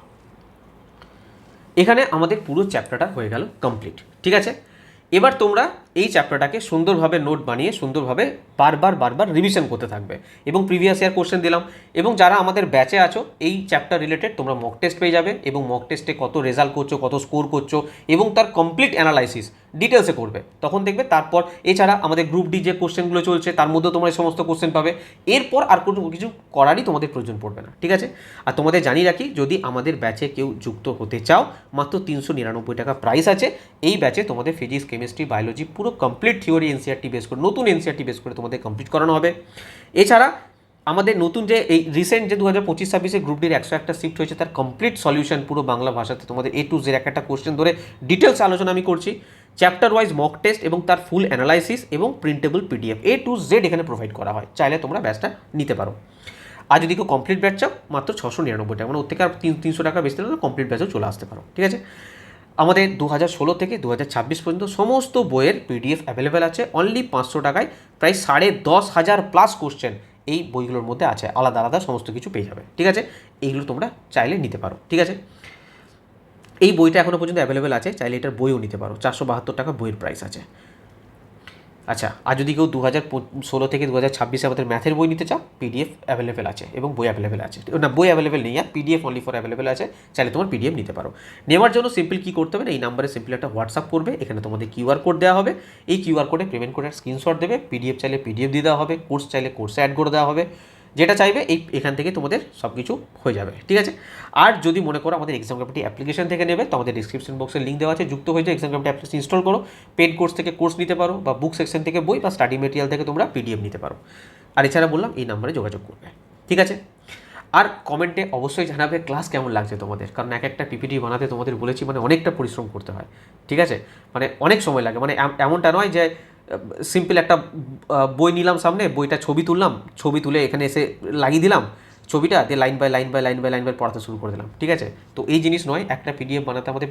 এখানে আমাদের পুরো চ্যাপ্টারটা হয়ে গেল কমপ্লিট, ঠিক আছে। এবার তোমরা এই চ্যাপ্টারটাকে সুন্দরভাবে নোট বানিয়ে সুন্দরভাবে বারবার রিভিশন করতে থাকবে, এবং প্রিভিয়াস ইয়ার কোশ্চেন দিলাম। এবং যারা আমাদের ব্যাচে আছো, এই চ্যাপ্টার রিলেটেড তোমরা মক টেস্ট পেয়ে যাবে, এবং মক টেস্টে কত রেজাল্ট করছো, কত স্কোর করছো, এবং তার কমপ্লিট অ্যানালাইসিস ডিটেলসে করবে, তখন দেখবে। তারপর এছাড়া আমাদের গ্রুপ ডি যে কোশ্চেনগুলো চলছে, তার মধ্যেও তোমরা এই সমস্ত কোশ্চেন পাবে। এরপর আর কোনো কিছু করারই তোমাদের প্রয়োজন পড়বে না, ঠিক আছে। আর তোমাদের জানিয়ে রাখি, যদি আমাদের ব্যাচে কেউ যুক্ত হতে চাও, মাত্র 399 টাকা প্রাইস আছে। এই ব্যাচে তোমাদের ফিজিক্স, কেমিস্ট্রি, বায়োলজি পুরো কমপ্লিট থিওরি এনসিআরটি বেস করে, নতুন এনসিআরটি বেস করে তোমাদের কমপ্লিট করানো হবে। এছাড়া আমাদের নতুন যে এই রিসেন্ট যে 2025-26 গ্রুপ ডির 101টা শিফট হয়েছে, তার কমপ্লিট সলিউশন পুরো বাংলা ভাষাতে তোমাদের A to Z একটা কোশ্চেন ধরে ডিটেলস আলোচনা আমি করছি। চ্যাপ্টার ওয়াইজ মক টেস্ট এবং তার ফুল অ্যানালাইসিস এবং printable PDF A to Z এখানে প্রোভাইড করা হয়। চাইলে তোমরা ব্যাচটা নিতে পারো। আর যদি কেউ কমপ্লিট ব্যাচ চাও, মাত্র 699 টাকা, মানে ওর থেকে আর 300 টাকা বেশি দিলে কমপ্লিট ব্যাচেও চলে আসতে পারো, ঠিক আছে। আমাদের 2016 থেকে 2026 পর্যন্ত সমস্ত বইয়ের PDF অ্যাভেলেবেল আছে অনলি 500 টাকায়। প্রায় 10,500 প্লাস কোশ্চেন এই বইগুলোর মধ্যে আছে, আলাদা আলাদা সমস্ত কিছু পেয়ে যাবে, ঠিক আছে। এইগুলো তোমরা চাইলে নিতে পারো, ঠিক আছে। এই বইটা এখনও পর্যন্ত অ্যাভেলেবেল আছে, চাইলে এটার বইও নিতে পারো, 472 টাকা বইয়ের প্রাইস আছে। আচ্ছা, আর যদি কেউ 2016 থেকে 2026 আমাদের ম্যাথের বই নিতে চাও, পিডিএফ অ্যাভেলেবেল আছে এবং বই অ্যাভেলেবেল আছে, না বই অ্যাভেলেবেল নেই, আর পিডিএফ অনলি ফর অ্যাভেলেবেল আছে, চাইলে তোমার পিডিএফ নিতে পারো। নেওয়ার জন্য সিম্পল কী করতে হবে না, এই নাম্বারে সিম্পল একটা হোয়াটসঅ্যাপ করবে, এখানে তোমাদের কিউআর কোড দেওয়া হবে, এই কিউআর কোডে পেমেন্ট কোডের স্ক্রিনশট দেবে, পিডিএফ চাইলে পিডিএফ দিয়ে দেওয়া হবে, কোর্স চাইলে কোর্সে অ্যাড করে দেওয়া হবে, যেটা চাইবে এখান থেকে তোমাদের সব কিছু হয়ে যাবে, ঠিক আছে। আর যদি মনে করো আমাদের এক্সাম কমিটি অ্যাপ্লিকেশন থেকে নেবে, তো আমাদের ডিসক্রিপশন বক্সে লিঙ্ক দেওয়া আছে, যুক্ত হয়ে যায়, এক্সাম কমিটি অ্যাপ্লিকেশন ইনস্টল করো, পেড কোর্স থেকে কোর্স নিতে পারো, বা বুক সেকশন থেকে বই বা স্টাডি মেটেরিয়াল থেকে তোমরা পিডিএফ নিতে পারো। আর এছাড়া বললাম এই নাম্বারে যোগাযোগ করবে, ঠিক আছে। আর কমেন্টে অবশ্যই জানাবে ক্লাস কেমন লাগছে তোমাদের, কারণ এক একটা পিপিটি বানাতে তোমাদের বলেছি মানে অনেকটা পরিশ্রম করতে হয়, ঠিক আছে, মানে অনেক সময় লাগে, মানে এমনটা নয় যে সিম্পল একটা বই নিলাম সামনে, বইটা ছবি তুললাম, ছবি তুলে এখানে এসে লাগিয়ে দিলাম ছবিটা, দিয়ে line by line by line by line by পড়াতে শুরু করে দিলাম, ঠিক আছে। তো এই জিনিস নয়, একটা পিডিএফ বানাতে আমাদের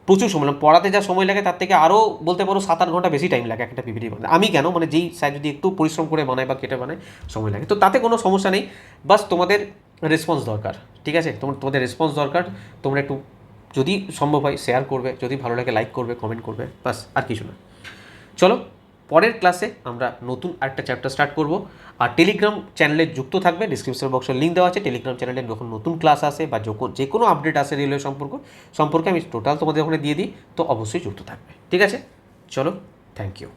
প্রচুর সময় লাগে, পড়াতে যা সময় লাগে তার থেকে আরও বলতে পারো 7-8 ঘন্টা বেশি টাইম লাগে একটা পিপিটি বানাতে। আমি কেন, মানে যেই স্যার যদি একটু পরিশ্রম করে বানায় বা কেটে বানায় সময় লাগে, তো তাতে কোনো সমস্যা নেই, বাস তোমাদের রেসপন্স দরকার, ঠিক আছে, তোমাদের রেসপন্স দরকার, তোমরা একটু যদি সম্ভব হয় শেয়ার করবে, যদি ভালো লাগে লাইক করবে, কমেন্ট করবে, বাস আর কিছু না। চলো পরের ক্লাসে আমরা নতুন আরেকটা চ্যাপ্টার স্টার্ট করব। আর টেলিগ্রাম চ্যানেলে যুক্ত থাকবে, ডিসক্রিপশন বক্সে লিঙ্ক দেওয়া আছে, টেলিগ্রাম চ্যানেলে যখন নতুন ক্লাস আসে বা যে কোনো আপডেট আসে রেলওয়ে সম্পর্কে আমি টোটাল তোমাদের ওখানে দিয়ে দিই, তো অবশ্যই যুক্ত থাকবে, ঠিক আছে। চলো, থ্যাংক ইউ।